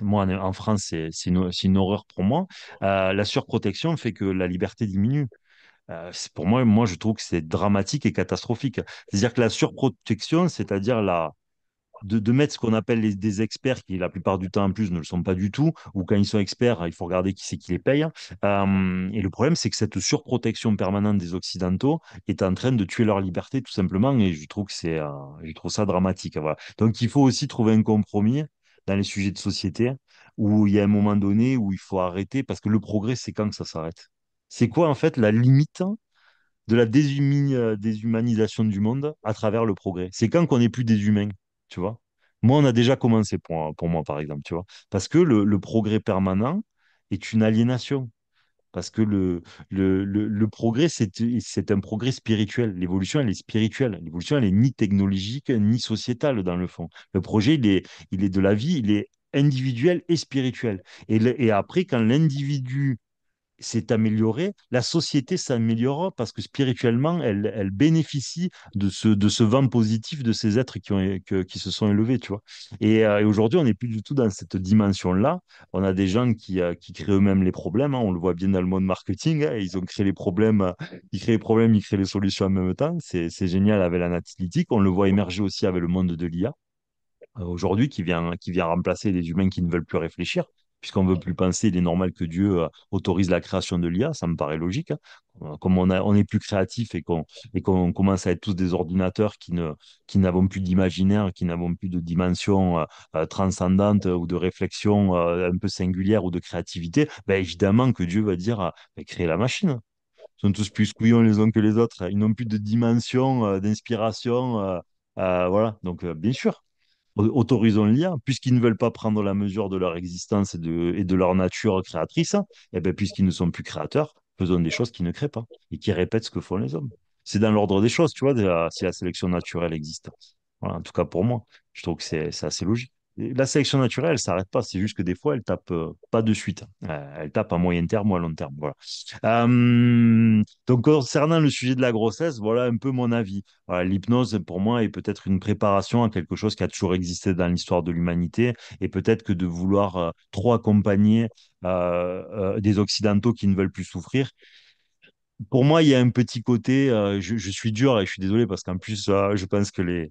[SPEAKER 2] moi, en France, c'est une horreur pour moi. La surprotection fait que la liberté diminue. Pour moi, je trouve que c'est dramatique et catastrophique. C'est-à-dire que la surprotection, c'est-à-dire de mettre ce qu'on appelle des experts, qui la plupart du temps en plus ne le sont pas du tout, ou quand ils sont experts, il faut regarder qui c'est qui les paye. Et le problème, c'est que cette surprotection permanente des Occidentaux est en train de tuer leur liberté, tout simplement, et je trouve ça dramatique. Voilà. Donc il faut aussi trouver un compromis dans les sujets de société, où il y a un moment donné où il faut arrêter, parce que le progrès, c'est quand que ça s'arrête? C'est quoi, en fait, la limite de la déshumanisation du monde à travers le progrès? C'est quand qu'on n'est plus des humains, tu vois? Moi, on a déjà commencé pour moi, par exemple, tu vois? Parce que le progrès permanent est une aliénation. Parce que le progrès, c'est un progrès spirituel. L'évolution, elle est spirituelle. L'évolution, elle est ni technologique, ni sociétale, dans le fond. Le projet, il est de la vie, il est individuel et spirituel. Et après, quand l'individu s'est améliorée, la société s'améliorera parce que spirituellement, elle bénéficie de ce vent positif de ces êtres qui se sont élevés, tu vois. Et aujourd'hui, on n'est plus du tout dans cette dimension-là. On a des gens qui créent eux-mêmes les problèmes, hein. On le voit bien dans le monde marketing, hein. Ils ont créé les problèmes, ils créent les problèmes, ils créent les solutions en même temps. C'est génial avec l'analytique. On le voit émerger aussi avec le monde de l'IA aujourd'hui qui vient remplacer les humains qui ne veulent plus réfléchir. Puisqu'on ne veut plus penser, il est normal que Dieu autorise la création de l'IA, ça me paraît logique, hein. Comme on est plus créatif et qu'on commence à être tous des ordinateurs qui n'avons plus d'imaginaire, qui n'avons plus de dimension transcendante ou de réflexion un peu singulière ou de créativité, ben évidemment que Dieu va dire ben, créer la machine. Ils sont tous plus couillons les uns que les autres. Ils n'ont plus de dimension, d'inspiration. Voilà, donc bien sûr autorisons l'IA, puisqu'ils ne veulent pas prendre la mesure de leur existence et de leur nature créatrice, et bien, puisqu'ils ne sont plus créateurs, faisons des choses qui ne créent pas et qui répètent ce que font les hommes. C'est dans l'ordre des choses, tu vois, si la sélection naturelle existe. Voilà, en tout cas pour moi, je trouve que c'est assez logique. Et la sélection naturelle, elle ne s'arrête pas, c'est juste que des fois, elle tape pas de suite. Elle tape à moyen terme ou à long terme. Voilà. Donc, concernant le sujet de la grossesse, voilà un peu mon avis. Voilà, l'hypnose, pour moi, est peut-être une préparation à quelque chose qui a toujours existé dans l'histoire de l'humanité, et peut-être que de vouloir trop accompagner des Occidentaux qui ne veulent plus souffrir, pour moi, il y a un petit côté, je suis dur et je suis désolé parce qu'en plus, je pense que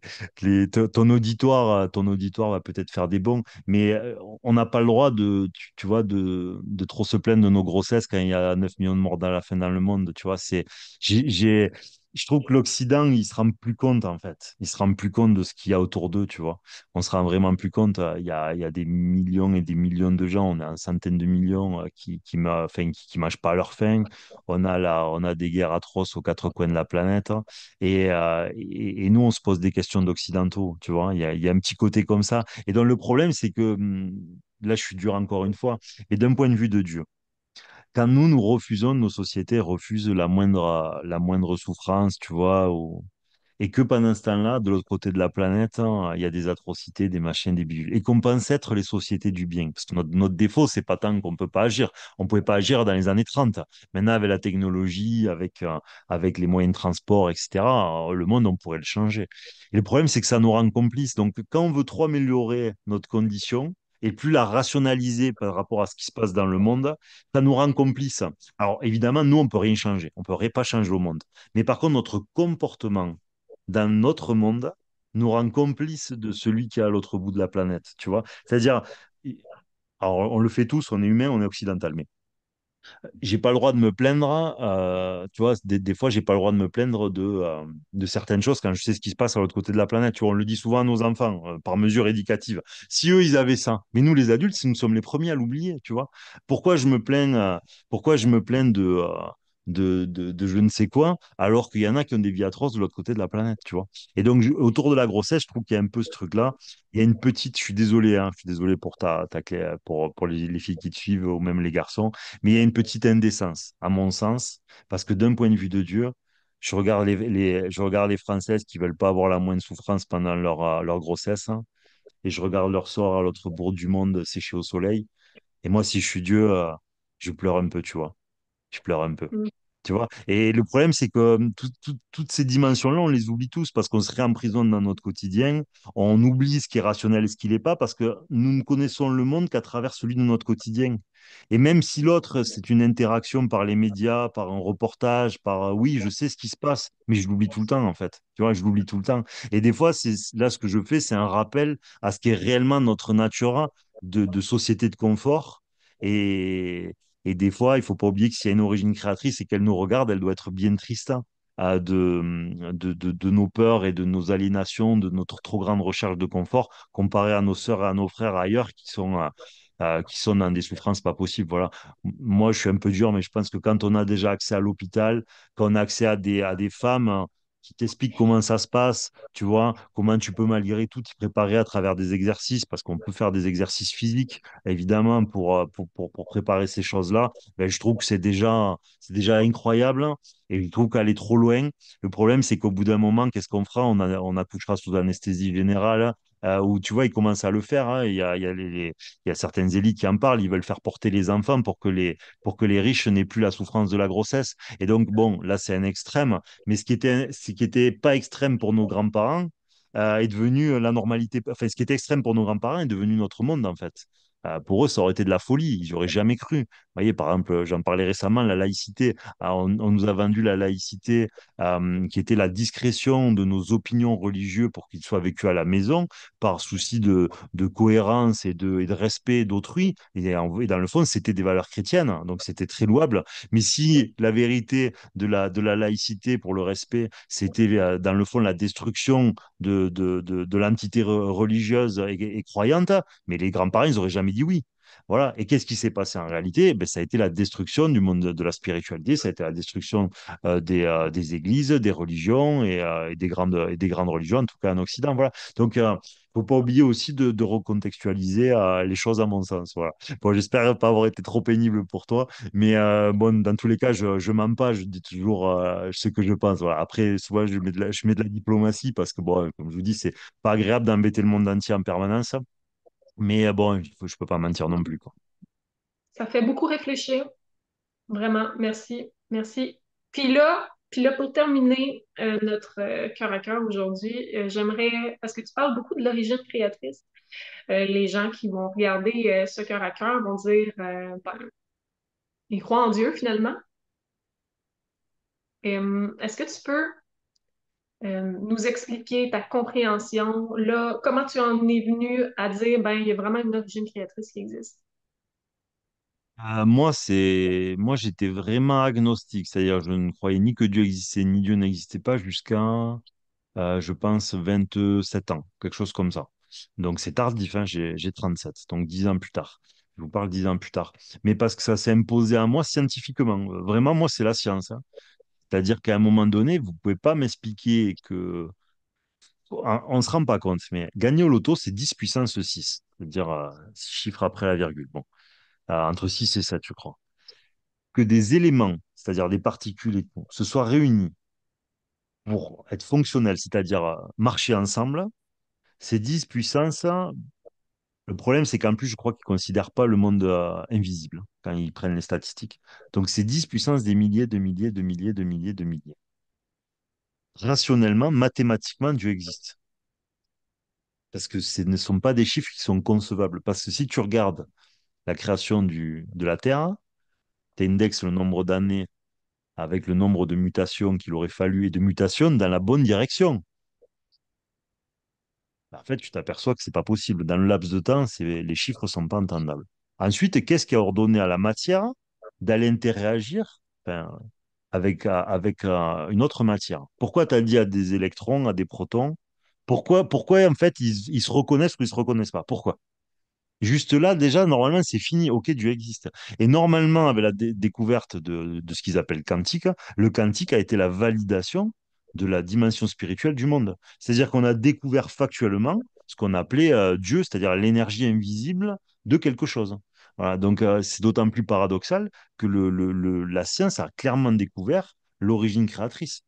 [SPEAKER 2] ton auditoire va peut-être faire des bons, mais on n'a pas le droit tu vois, de trop se plaindre de nos grossesses quand il y a 9 millions de morts à la fin dans le monde, tu vois, je trouve que l'Occident, il se rend plus compte, en fait. Il se rend plus compte de ce qu'il y a autour d'eux, tu vois. On se rend vraiment plus compte. Il y a des millions et des millions de gens, on est en centaines de millions enfin, qui mangent pas à leur faim. On a des guerres atroces aux quatre coins de la planète, hein. Et nous, on se pose des questions d'occidentaux, tu vois. Il y a un petit côté comme ça. Et donc, le problème, c'est que, là, je suis dur encore une fois, mais d'un point de vue de Dieu, quand nous refusons, nos sociétés refusent la moindre souffrance, tu vois, et que pendant ce temps-là, de l'autre côté de la planète, hein, il y a des atrocités, des machins, des bidules. Et qu'on pense être les sociétés du bien. Parce que notre défaut, c'est pas tant qu'on peut pas agir. On pouvait pas agir dans les années 30. Maintenant, avec la technologie, avec les moyens de transport, etc., le monde, on pourrait le changer. Et le problème, c'est que ça nous rend complices. Donc, quand on veut trop améliorer notre condition, et plus la rationaliser par rapport à ce qui se passe dans le monde, ça nous rend complices. Alors, évidemment, nous, on peut rien changer. On peut rien pas changer au monde. Mais par contre, notre comportement dans notre monde nous rend complices de celui qui est à l'autre bout de la planète, tu vois. C'est-à-dire, alors on le fait tous, on est humain, on est occidental, mais j'ai pas le droit de me plaindre, tu vois, des fois, j'ai pas le droit de me plaindre de certaines choses quand je sais ce qui se passe à l'autre côté de la planète. Tu vois, on le dit souvent à nos enfants, par mesure éducative. Si eux, ils avaient ça, mais nous, les adultes, nous sommes les premiers à l'oublier, tu vois. Pourquoi je me plains, pourquoi je me plains de je ne sais quoi, alors qu'il y en a qui ont des vies atroces de l'autre côté de la planète, tu vois. Et donc, autour de la grossesse, je trouve qu'il y a un peu ce truc-là. Il y a une petite, je suis désolé, hein, je suis désolé pour pour les filles qui te suivent, ou même les garçons, mais il y a une petite indécence, à mon sens, parce que d'un point de vue de Dieu, je regarde les Françaises qui veulent pas avoir la moindre souffrance pendant leur grossesse, hein, et je regarde leur sort à l'autre bout du monde séché au soleil. Et moi, si je suis Dieu, je pleure un peu, tu vois. Je pleure un peu. Tu vois? Et le problème, c'est que toutes ces dimensions-là, on les oublie tous parce qu'on se réemprisonne dans notre quotidien. On oublie ce qui est rationnel et ce qui l'est pas parce que nous ne connaissons le monde qu'à travers celui de notre quotidien. Et même si l'autre, c'est une interaction par les médias, par un reportage, oui, je sais ce qui se passe, mais je l'oublie tout le temps, en fait. Tu vois, je l'oublie tout le temps. Et des fois, là, ce que je fais, c'est un rappel à ce qui est réellement notre natura de société de confort. Et, et des fois, il faut pas oublier que s'il y a une origine créatrice et qu'elle nous regarde, elle doit être bien triste, hein, de nos peurs et de nos aliénations, de notre trop grande recherche de confort, comparé à nos sœurs et à nos frères ailleurs qui sont dans des souffrances pas possibles. Voilà. Moi, je suis un peu dur, mais je pense que quand on a déjà accès à l'hôpital, quand on a accès à des femmes qui t'expliquent comment ça se passe, tu vois, comment tu peux malgré tout t'y préparer à travers des exercices, parce qu'on peut faire des exercices physiques évidemment, pour préparer ces choses-là, ben, je trouve que c'est déjà incroyable, hein. Et je trouve qu'aller trop loin, le problème, c'est qu'au bout d'un moment, qu'est-ce qu'on fera? On accouchera sous anesthésie générale, où tu vois, ils commencent à le faire, hein. Il y a certaines élites qui en parlent, ils veulent faire porter les enfants pour que les riches n'aient plus la souffrance de la grossesse. Et donc, bon, là, c'est un extrême, mais ce qui était pas extrême pour nos grands-parents, est devenu la normalité. Enfin, ce qui était extrême pour nos grands-parents est devenu notre monde, en fait. Pour eux, ça aurait été de la folie. Ils n'auraient jamais cru. Vous voyez, par exemple, j'en parlais récemment, la laïcité. On nous a vendu la laïcité qui était la discrétion de nos opinions religieuses pour qu'ils soient vécus à la maison, par souci de cohérence et de respect d'autrui. Et dans le fond, c'était des valeurs chrétiennes, donc c'était très louable. Mais si la vérité de la laïcité pour le respect, c'était dans le fond la destruction de l'entité religieuse et croyante, mais les grands-parents, ils n'auraient jamais dit oui. Voilà. Et qu'est-ce qui s'est passé en réalité? Ben, ça a été la destruction du monde de la spiritualité, ça a été la destruction des églises, des religions et des grandes religions, en tout cas en Occident. Voilà. Donc, faut pas oublier aussi de recontextualiser les choses à mon sens. Voilà. Bon, j'espère pas avoir été trop pénible pour toi, mais bon, dans tous les cas, je mens pas, je dis toujours ce que je pense. Voilà. Après, souvent, je mets de la diplomatie parce que, bon, comme je vous dis, c'est pas agréable d'embêter le monde entier en permanence. Mais bon, je peux pas mentir non plus, quoi.
[SPEAKER 1] Ça fait beaucoup réfléchir. Vraiment, merci, merci. Puis là, pour terminer notre cœur à cœur aujourd'hui, j'aimerais, parce que tu parles beaucoup de l'origine créatrice, les gens qui vont regarder ce cœur à cœur vont dire, ben, ils croient en Dieu finalement. Est-ce que tu peux nous expliquer ta compréhension, là, comment tu en es venu à dire, ben, il y a vraiment une origine créatrice qui existe?
[SPEAKER 2] Moi, j'étais vraiment agnostique, c'est-à-dire je ne croyais ni que Dieu existait, ni Dieu n'existait pas jusqu'à, je pense, 27 ans, quelque chose comme ça. Donc c'est tardif, hein, j'ai 37, donc 10 ans plus tard. Je vous parle 10 ans plus tard. Mais parce que ça s'est imposé à moi scientifiquement. Vraiment, moi, c'est la science, hein. C'est-à-dire qu'à un moment donné, vous pouvez pas m'expliquer que... On ne se rend pas compte, mais gagner au loto, c'est 10 puissance 6. C'est-à-dire 6 chiffres après la virgule. Bon, entre 6 et 7, je crois. Que des éléments, c'est-à-dire des particules et tout, se soient réunis pour être fonctionnels, c'est-à-dire marcher ensemble, c'est 10 puissance. Le problème, c'est qu'en plus, je crois qu'ils ne considèrent pas le monde invisible quand ils prennent les statistiques. Donc, c'est 10 puissance des milliers, de milliers, de milliers, de milliers, de milliers. Rationnellement, mathématiquement, Dieu existe. Parce que ce ne sont pas des chiffres qui sont concevables. Parce que si tu regardes la création de la Terre, tu indexes le nombre d'années avec le nombre de mutations qu'il aurait fallu et de mutations dans la bonne direction. En fait, tu t'aperçois que c'est pas possible. Dans le laps de temps, les chiffres sont pas entendables. Ensuite, qu'est-ce qui a ordonné à la matière d'aller interagir enfin, avec une autre matière? Pourquoi tu as dit à des électrons, à des protons? Pourquoi en fait, ils se reconnaissent ou ils se reconnaissent pas? Pourquoi? Juste là, déjà, normalement, c'est fini. Ok, Dieu existe. Et normalement, avec la découverte de ce qu'ils appellent quantique, le quantique a été la validation de la dimension spirituelle du monde. C'est-à-dire qu'on a découvert factuellement ce qu'on appelait Dieu, c'est-à-dire l'énergie invisible de quelque chose. Voilà, donc, c'est d'autant plus paradoxal que la science a clairement découvert l'origine créatrice.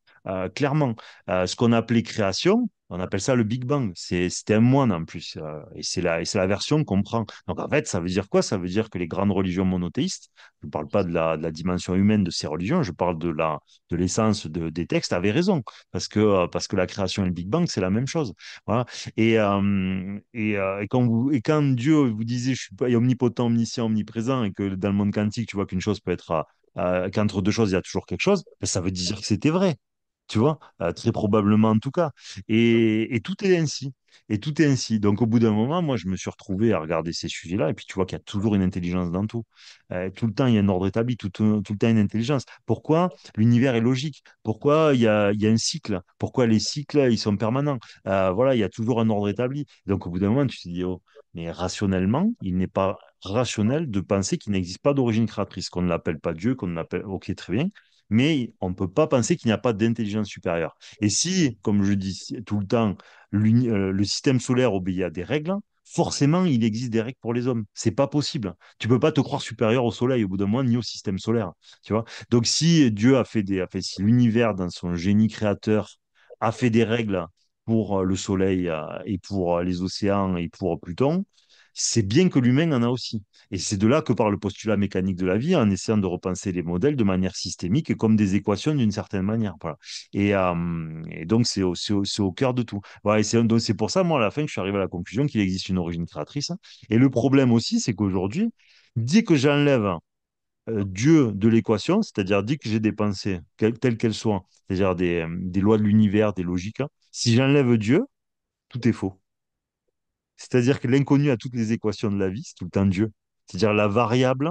[SPEAKER 2] Clairement, ce qu'on appelait création, On appelle ça le Big Bang. C'était un moine en plus. Et c'est la version qu'on prend. Donc en fait, ça veut dire quoi? Ça veut dire que les grandes religions monothéistes, je ne parle pas de la dimension humaine de ces religions, je parle de l'essence des textes, avaient raison. Parce que la création et le Big Bang, c'est la même chose. Voilà. Et quand Dieu vous disait, je suis pas omnipotent, omniscient, omniprésent, et que dans le monde quantique, tu vois qu'une chose peut être qu'entre deux choses, il y a toujours quelque chose, ben, ça veut dire que c'était vrai. Tu vois, très probablement en tout cas. Et tout est ainsi. Et tout est ainsi. Donc, au bout d'un moment, moi, je me suis retrouvé à regarder ces sujets-là. Et puis, tu vois qu'il y a toujours une intelligence dans tout. Tout le temps, il y a un ordre établi. Tout le temps, une intelligence. Pourquoi l'univers est logique? Pourquoi il y a un cycle? Pourquoi les cycles, ils sont permanents? Voilà, il y a toujours un ordre établi. Donc, au bout d'un moment, tu te dis, oh, mais rationnellement, il n'est pas rationnel de penser qu'il n'existe pas d'origine créatrice, qu'on ne l'appelle pas Dieu, qu'on ne l'appelle, ok, très bien, mais on ne peut pas penser qu'il n'y a pas d'intelligence supérieure. Et si, comme je dis tout le temps, le système solaire obéit à des règles, forcément, il existe des règles pour les hommes. C'est pas possible. Tu peux pas te croire supérieur au Soleil au bout d'un moment, ni au système solaire. Tu vois? Donc, si Dieu si l'univers, dans son génie créateur, a fait des règles pour le Soleil et pour les océans et pour Pluton, c'est bien que l'humain en a aussi. Et c'est de là que part le postulat mécanique de la vie, en essayant de repenser les modèles de manière systémique et comme des équations d'une certaine manière. Voilà. Et donc, c'est au cœur de tout. Voilà, et donc, c'est pour ça, moi, à la fin, que je suis arrivé à la conclusion qu'il existe une origine créatrice. Et le problème aussi, c'est qu'aujourd'hui, dès que j'enlève Dieu de l'équation, c'est-à-dire dès que j'ai des pensées, telles qu'elles soient, c'est-à-dire des lois de l'univers, des logiques, si j'enlève Dieu, tout est faux. C'est-à-dire que l'inconnu à toutes les équations de la vie, c'est tout le temps Dieu. C'est-à-dire la variable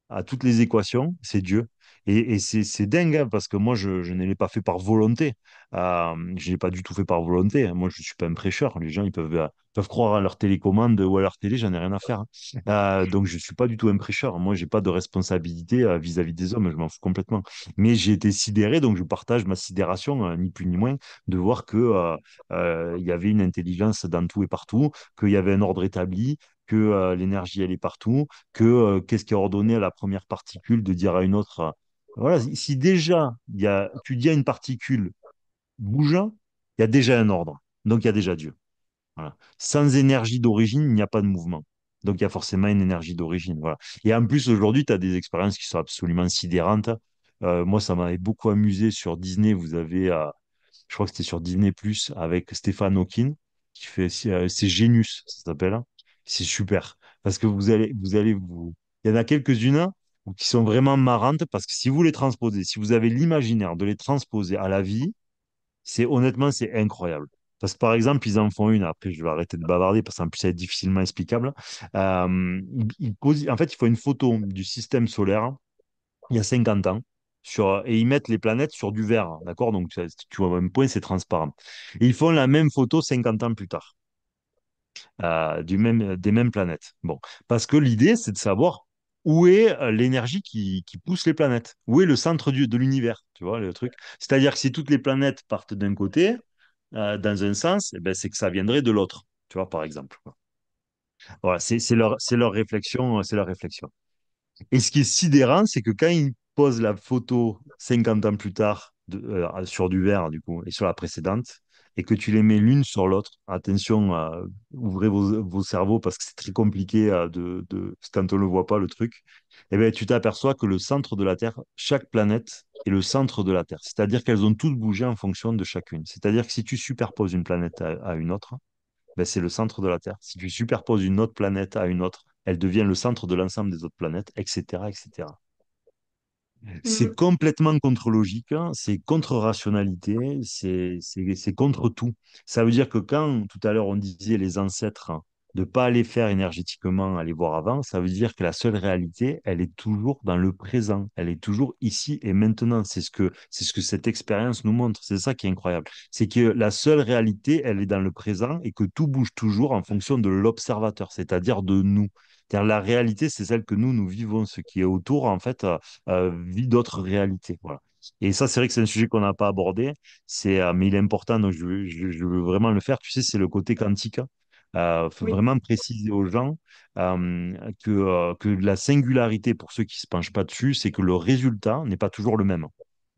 [SPEAKER 2] à toutes les équations, c'est Dieu. Et c'est dingue, hein, parce que moi, je ne l'ai pas fait par volonté. Je ne l'ai pas du tout fait par volonté. Moi, je ne suis pas un prêcheur. Les gens, ils peuvent croire à leur télécommande ou à leur télé, j'en ai rien à faire, hein. Donc, je ne suis pas du tout un prêcheur. Moi, je n'ai pas de responsabilité vis-à-vis des hommes. Je m'en fous complètement. Mais j'ai été sidéré, donc je partage ma sidération, ni plus ni moins, de voir il y avait une intelligence dans tout et partout, qu'il y avait un ordre établi, que l'énergie, elle est partout, qu'est-ce qui a ordonné à la première particule de dire à une autre, voilà, si déjà tu dis à une particule bouge, il y a déjà un ordre. Donc il y a déjà Dieu. Voilà. Sans énergie d'origine, il n'y a pas de mouvement. Donc il y a forcément une énergie d'origine. Voilà. Et en plus, aujourd'hui, tu as des expériences qui sont absolument sidérantes. Moi, ça m'avait beaucoup amusé sur Disney. Vous avez, je crois que c'était sur Disney Plus avec Stephen Hawking qui fait, c'est Génus, ça s'appelle, hein. C'est super parce que il y en a quelques-unes qui sont vraiment marrantes parce que si vous les transposez, si vous avez l'imaginaire de les transposer à la vie, honnêtement, c'est incroyable. Parce que par exemple, ils en font une, après je vais arrêter de bavarder parce qu'en plus, c'est difficilement explicable. En fait, il faut une photo du système solaire il y a 50 ans. Et ils mettent les planètes sur du verre, d'accord? Donc, tu vois, à un point, c'est transparent. Et ils font la même photo 50 ans plus tard, des mêmes planètes. Bon, parce que l'idée, c'est de savoir où est l'énergie qui pousse les planètes, où est le centre de l'univers, tu vois, le truc. C'est-à-dire que si toutes les planètes partent d'un côté, dans un sens, eh ben, c'est que ça viendrait de l'autre, tu vois, par exemple. Voilà, c'est leur réflexion, c'est leur réflexion. Et ce qui est sidérant, c'est que quand ils posent la photo 50 ans plus tard sur du verre, du coup, et sur la précédente, et que tu les mets l'une sur l'autre, attention, ouvrez vos cerveaux parce que c'est très compliqué quand on ne le voit pas, le truc, et ben, tu t'aperçois que le centre de la Terre, chaque planète est le centre de la Terre. C'est-à-dire qu'elles ont toutes bougé en fonction de chacune. C'est-à-dire que si tu superposes une planète à une autre, ben, c'est le centre de la Terre. Si tu superposes une autre planète à une autre, elle devient le centre de l'ensemble des autres planètes, etc., etc. C'est
[SPEAKER 1] Mm.
[SPEAKER 2] complètement contre logique, hein, c'est contre rationalité, c'est contre tout. Ça veut dire que quand tout à l'heure on disait les ancêtres de ne pas aller faire énergétiquement, aller voir avant, ça veut dire que la seule réalité, elle est toujours dans le présent, elle est toujours ici et maintenant. C'est ce que cette expérience nous montre. C'est ça qui est incroyable. C'est que la seule réalité, elle est dans le présent et que tout bouge toujours en fonction de l'observateur, c'est-à-dire de nous. C'est-à-dire la réalité, c'est celle que nous vivons. Ce qui est autour, en fait, vit d'autres réalités. Voilà. Et ça, c'est vrai que c'est un sujet qu'on n'a pas abordé, mais il est important, donc je veux vraiment le faire. Tu sais, c'est le côté quantique. Faut
[SPEAKER 1] Oui.
[SPEAKER 2] vraiment préciser aux gens que la singularité, pour ceux qui ne se penchent pas dessus, c'est que le résultat n'est pas toujours le même.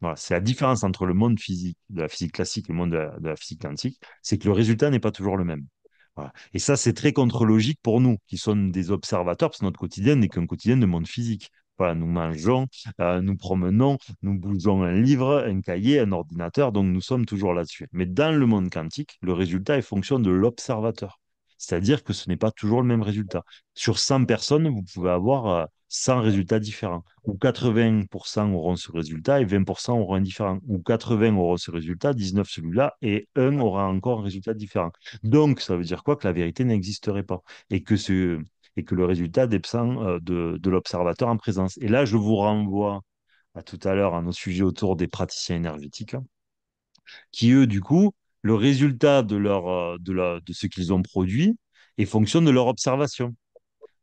[SPEAKER 2] Voilà, c'est la différence entre le monde physique, de la physique classique et le monde de la physique quantique, c'est que le résultat n'est pas toujours le même. Voilà. Et ça, c'est très contre-logique pour nous, qui sommes des observateurs, parce que notre quotidien n'est qu'un quotidien de monde physique. Voilà, nous mangeons, nous promenons, nous bougeons un livre, un cahier, un ordinateur, donc nous sommes toujours là-dessus. Mais dans le monde quantique, le résultat est fonction de l'observateur. C'est-à-dire que ce n'est pas toujours le même résultat. Sur 100 personnes, vous pouvez avoir 100 résultats différents. Ou 80% auront ce résultat et 20% auront un différent. Ou 80 auront ce résultat, 19 celui-là, et un aura encore un résultat différent. Donc, ça veut dire quoi? Que la vérité n'existerait pas et que le résultat dépend de l'observateur en présence. Et là, je vous renvoie à tout à l'heure à nos sujets autour des praticiens énergétiques, hein, qui, eux, du coup, le résultat de ce qu'ils ont produit est fonction de leur observation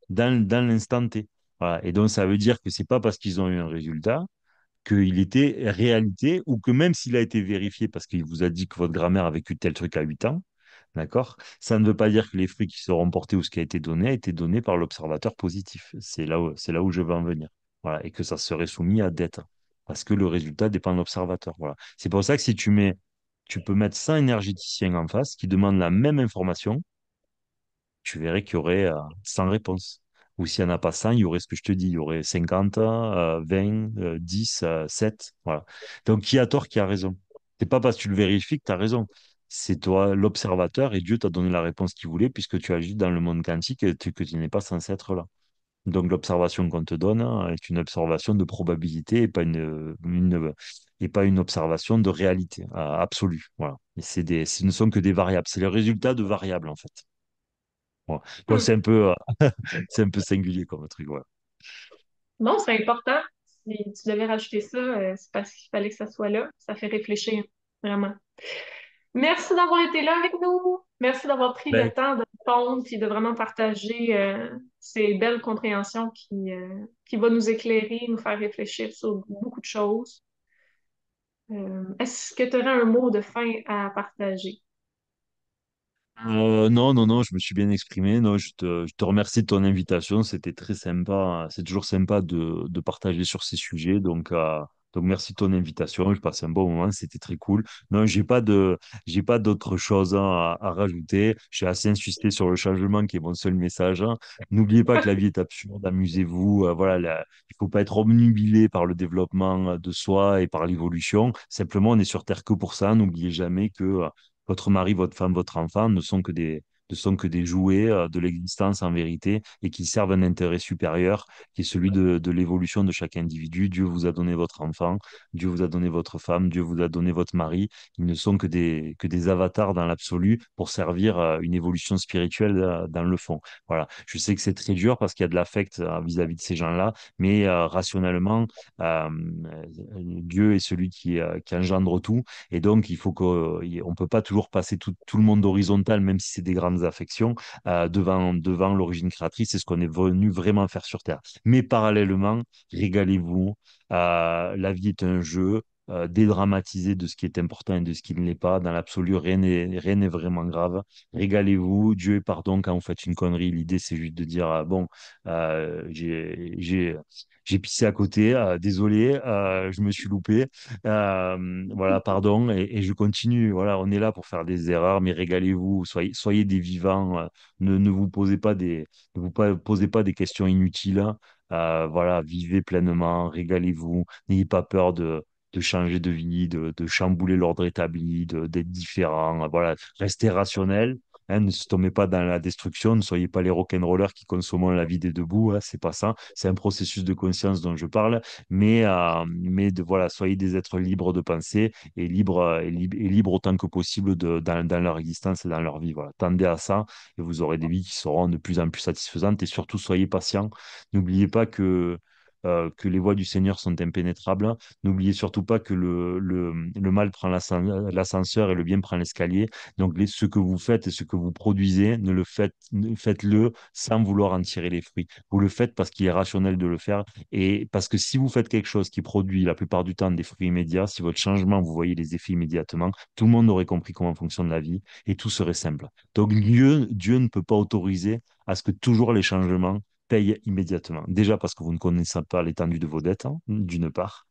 [SPEAKER 2] dans l'instant T. Voilà. Et donc, ça veut dire que c'est pas parce qu'ils ont eu un résultat qu'il était réalité ou que même s'il a été vérifié parce qu'il vous a dit que votre grand-mère a vécu tel truc à 8 ans, d'accord? Ça ne veut pas dire que les fruits qui seront portés ou ce qui a été donné par l'observateur positif. C'est là où je veux en venir. Voilà. Et que ça serait soumis à dette. Parce que le résultat dépend de l'observateur. Voilà. C'est pour ça que si tu peux mettre 100 énergéticiens en face qui demandent la même information, tu verrais qu'il y aurait 100 réponses. Ou s'il n'y en a pas 100, il y aurait ce que je te dis, il y aurait 50, 20, 10, 7. Voilà. Donc, qui a tort, qui a raison? C'est pas parce que tu le vérifies que tu as raison. C'est toi, l'observateur, et Dieu t'a donné la réponse qu'il voulait, puisque tu agis dans le monde quantique et que tu n'es pas censé être là. Donc, l'observation qu'on te donne est une observation de probabilité et pas une observation de réalité absolue. Voilà. Et ce ne sont que des variables. C'est le résultat de variables, en fait. Voilà. Donc,
[SPEAKER 1] Hmm.
[SPEAKER 2] c'est un peu singulier comme truc. Voilà.
[SPEAKER 1] Non, c'est important. Si tu devais rajouter ça, c'est parce qu'il fallait que ça soit là. Ça fait réfléchir, vraiment. Merci d'avoir été là avec nous. Merci d'avoir pris le
[SPEAKER 2] Ben,
[SPEAKER 1] temps de répondre et de vraiment partager ces belles compréhensions qui vont nous éclairer, nous faire réfléchir sur beaucoup de choses. Est-ce que tu aurais un mot de fin à partager?
[SPEAKER 2] non, non, non, je me suis bien exprimé. Non, je te remercie de ton invitation. C'était très sympa. C'est toujours sympa de partager sur ces sujets. Donc merci de ton invitation. Je passe un bon moment. C'était très cool. Non, j'ai pas d'autre chose hein, à rajouter. J'ai assez insisté sur le changement qui est mon seul message, hein. N'oubliez pas que la vie est absurde. Amusez-vous. Voilà, il faut pas être obnubilé par le développement de soi et par l'évolution. Simplement, on est sur Terre que pour ça. N'oubliez jamais que votre mari, votre femme, votre enfant ne sont que des jouets de l'existence en vérité et qui servent un intérêt supérieur qui est celui de l'évolution de chaque individu. Dieu vous a donné votre enfant, Dieu vous a donné votre femme, Dieu vous a donné votre mari. Ils ne sont que des avatars dans l'absolu pour servir une évolution spirituelle dans le fond. Voilà. Je sais que c'est très dur parce qu'il y a de l'affect vis-à-vis de ces gens-là, mais rationnellement, Dieu est celui qui engendre tout et donc, il faut qu'on ne peut pas toujours passer tout le monde horizontal, même si c'est des grandes affections, devant l'origine créatrice. C'est ce qu'on est venu vraiment faire sur Terre. Mais parallèlement, régalez-vous. La vie est un jeu. Dédramatisez de ce qui est important et de ce qui ne l'est pas. Dans l'absolu, rien n'est vraiment grave. Régalez-vous. Dieu est pardon quand vous faites une connerie. L'idée, c'est juste de dire, bon, euh, j'ai, j'ai, j'ai pissé à côté. Désolé, je me suis loupé. Voilà, pardon, et je continue. Voilà, on est là pour faire des erreurs, mais régalez-vous, soyez des vivants, ne vous posez pas posez pas des questions inutiles. Voilà, vivez pleinement, régalez-vous, n'ayez pas peur de changer de vie, de chambouler l'ordre établi, d'être différent. Voilà, restez rationnel. Hein, ne se tombez pas dans la destruction, ne soyez pas les rock'n'rollers qui consomment la vie des debout, hein, c'est pas ça. C'est un processus de conscience dont je parle voilà, soyez des êtres libres de penser et et libres autant que possible dans leur existence et dans leur vie. Voilà. Tendez à ça et vous aurez des vies qui seront de plus en plus satisfaisantes et surtout soyez patients. N'oubliez pas que les voies du Seigneur sont impénétrables. N'oubliez surtout pas que le mal prend l'ascenseur et le bien prend l'escalier. Donc, ce que vous faites et ce que vous produisez, faites-le sans vouloir en tirer les fruits. Vous le faites parce qu'il est rationnel de le faire et parce que si vous faites quelque chose qui produit la plupart du temps des fruits immédiats, si votre changement, vous voyez les effets immédiatement, tout le monde aurait compris comment fonctionne la vie et tout serait simple. Donc Dieu ne peut pas autoriser à ce que toujours les changements paye immédiatement. Déjà parce que vous ne connaissez pas l'étendue de vos dettes, hein, d'une part.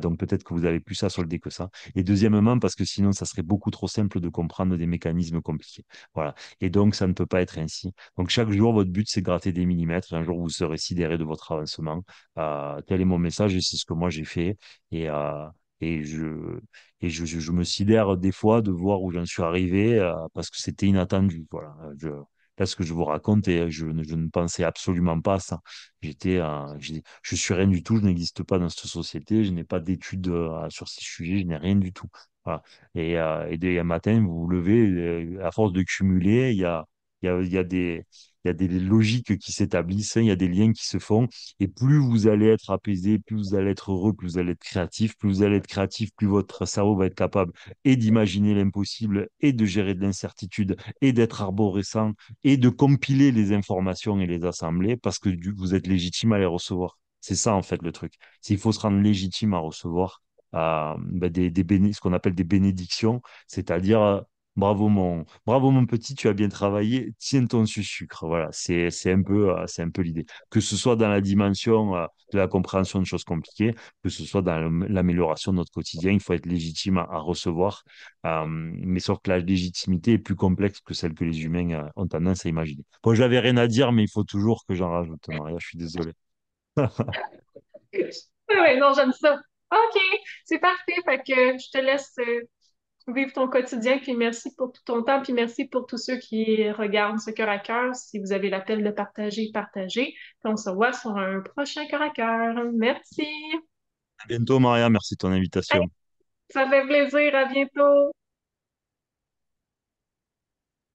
[SPEAKER 2] Donc peut-être que vous avez plus à solder que ça. Et deuxièmement, parce que sinon, ça serait beaucoup trop simple de comprendre des mécanismes compliqués. Voilà. Et donc, ça ne peut pas être ainsi. Donc chaque jour, votre but, c'est de gratter des millimètres. Un jour, vous serez sidéré de votre avancement. Tel est mon message et c'est ce que moi j'ai fait. Et, euh, et je, je me sidère des fois de voir où j'en suis arrivé parce que c'était inattendu. Voilà. Là, ce que je vous raconte, et je ne pensais absolument pas à ça. Je suis rien du tout, je n'existe pas dans cette société, je n'ai pas d'études sur ces sujets, je n'ai rien du tout. Voilà. Et dès un matin, vous vous levez, à force de cumuler, il y a il y a des logiques qui s'établissent, hein, il y a des liens qui se font. Et plus vous allez être apaisé, plus vous allez être heureux, plus vous allez être créatif, plus vous allez être créatif, plus votre cerveau va être capable et d'imaginer l'impossible et de gérer de l'incertitude et d'être arborescent et de compiler les informations et les assembler parce que vous êtes légitime à les recevoir. C'est ça, en fait, le truc. C'est qu'il faut se rendre légitime à recevoir ce qu'on appelle des bénédictions, c'est-à-dire bravo mon petit, tu as bien travaillé, tiens ton sucre. Voilà, c'est un peu l'idée. Que ce soit dans la dimension de la compréhension de choses compliquées, que ce soit dans l'amélioration de notre quotidien, il faut être légitime à recevoir. Mais sauf que la légitimité est plus complexe que celle que les humains ont tendance à imaginer. Bon, j'avais rien à dire, mais il faut toujours que j'en rajoute, Maria, je suis désolé.
[SPEAKER 1] Oui, non, j'aime ça. OK, c'est parfait. Fait que je te laisse vivre ton quotidien, puis merci pour tout ton temps, puis merci pour tous ceux qui regardent ce cœur à cœur. Si vous avez l'appel de partager, partagez. Puis on se voit sur un prochain cœur à cœur. Merci.
[SPEAKER 2] À bientôt, Maria, merci de ton
[SPEAKER 1] Hey,
[SPEAKER 2] invitation.
[SPEAKER 1] ça fait plaisir. À bientôt.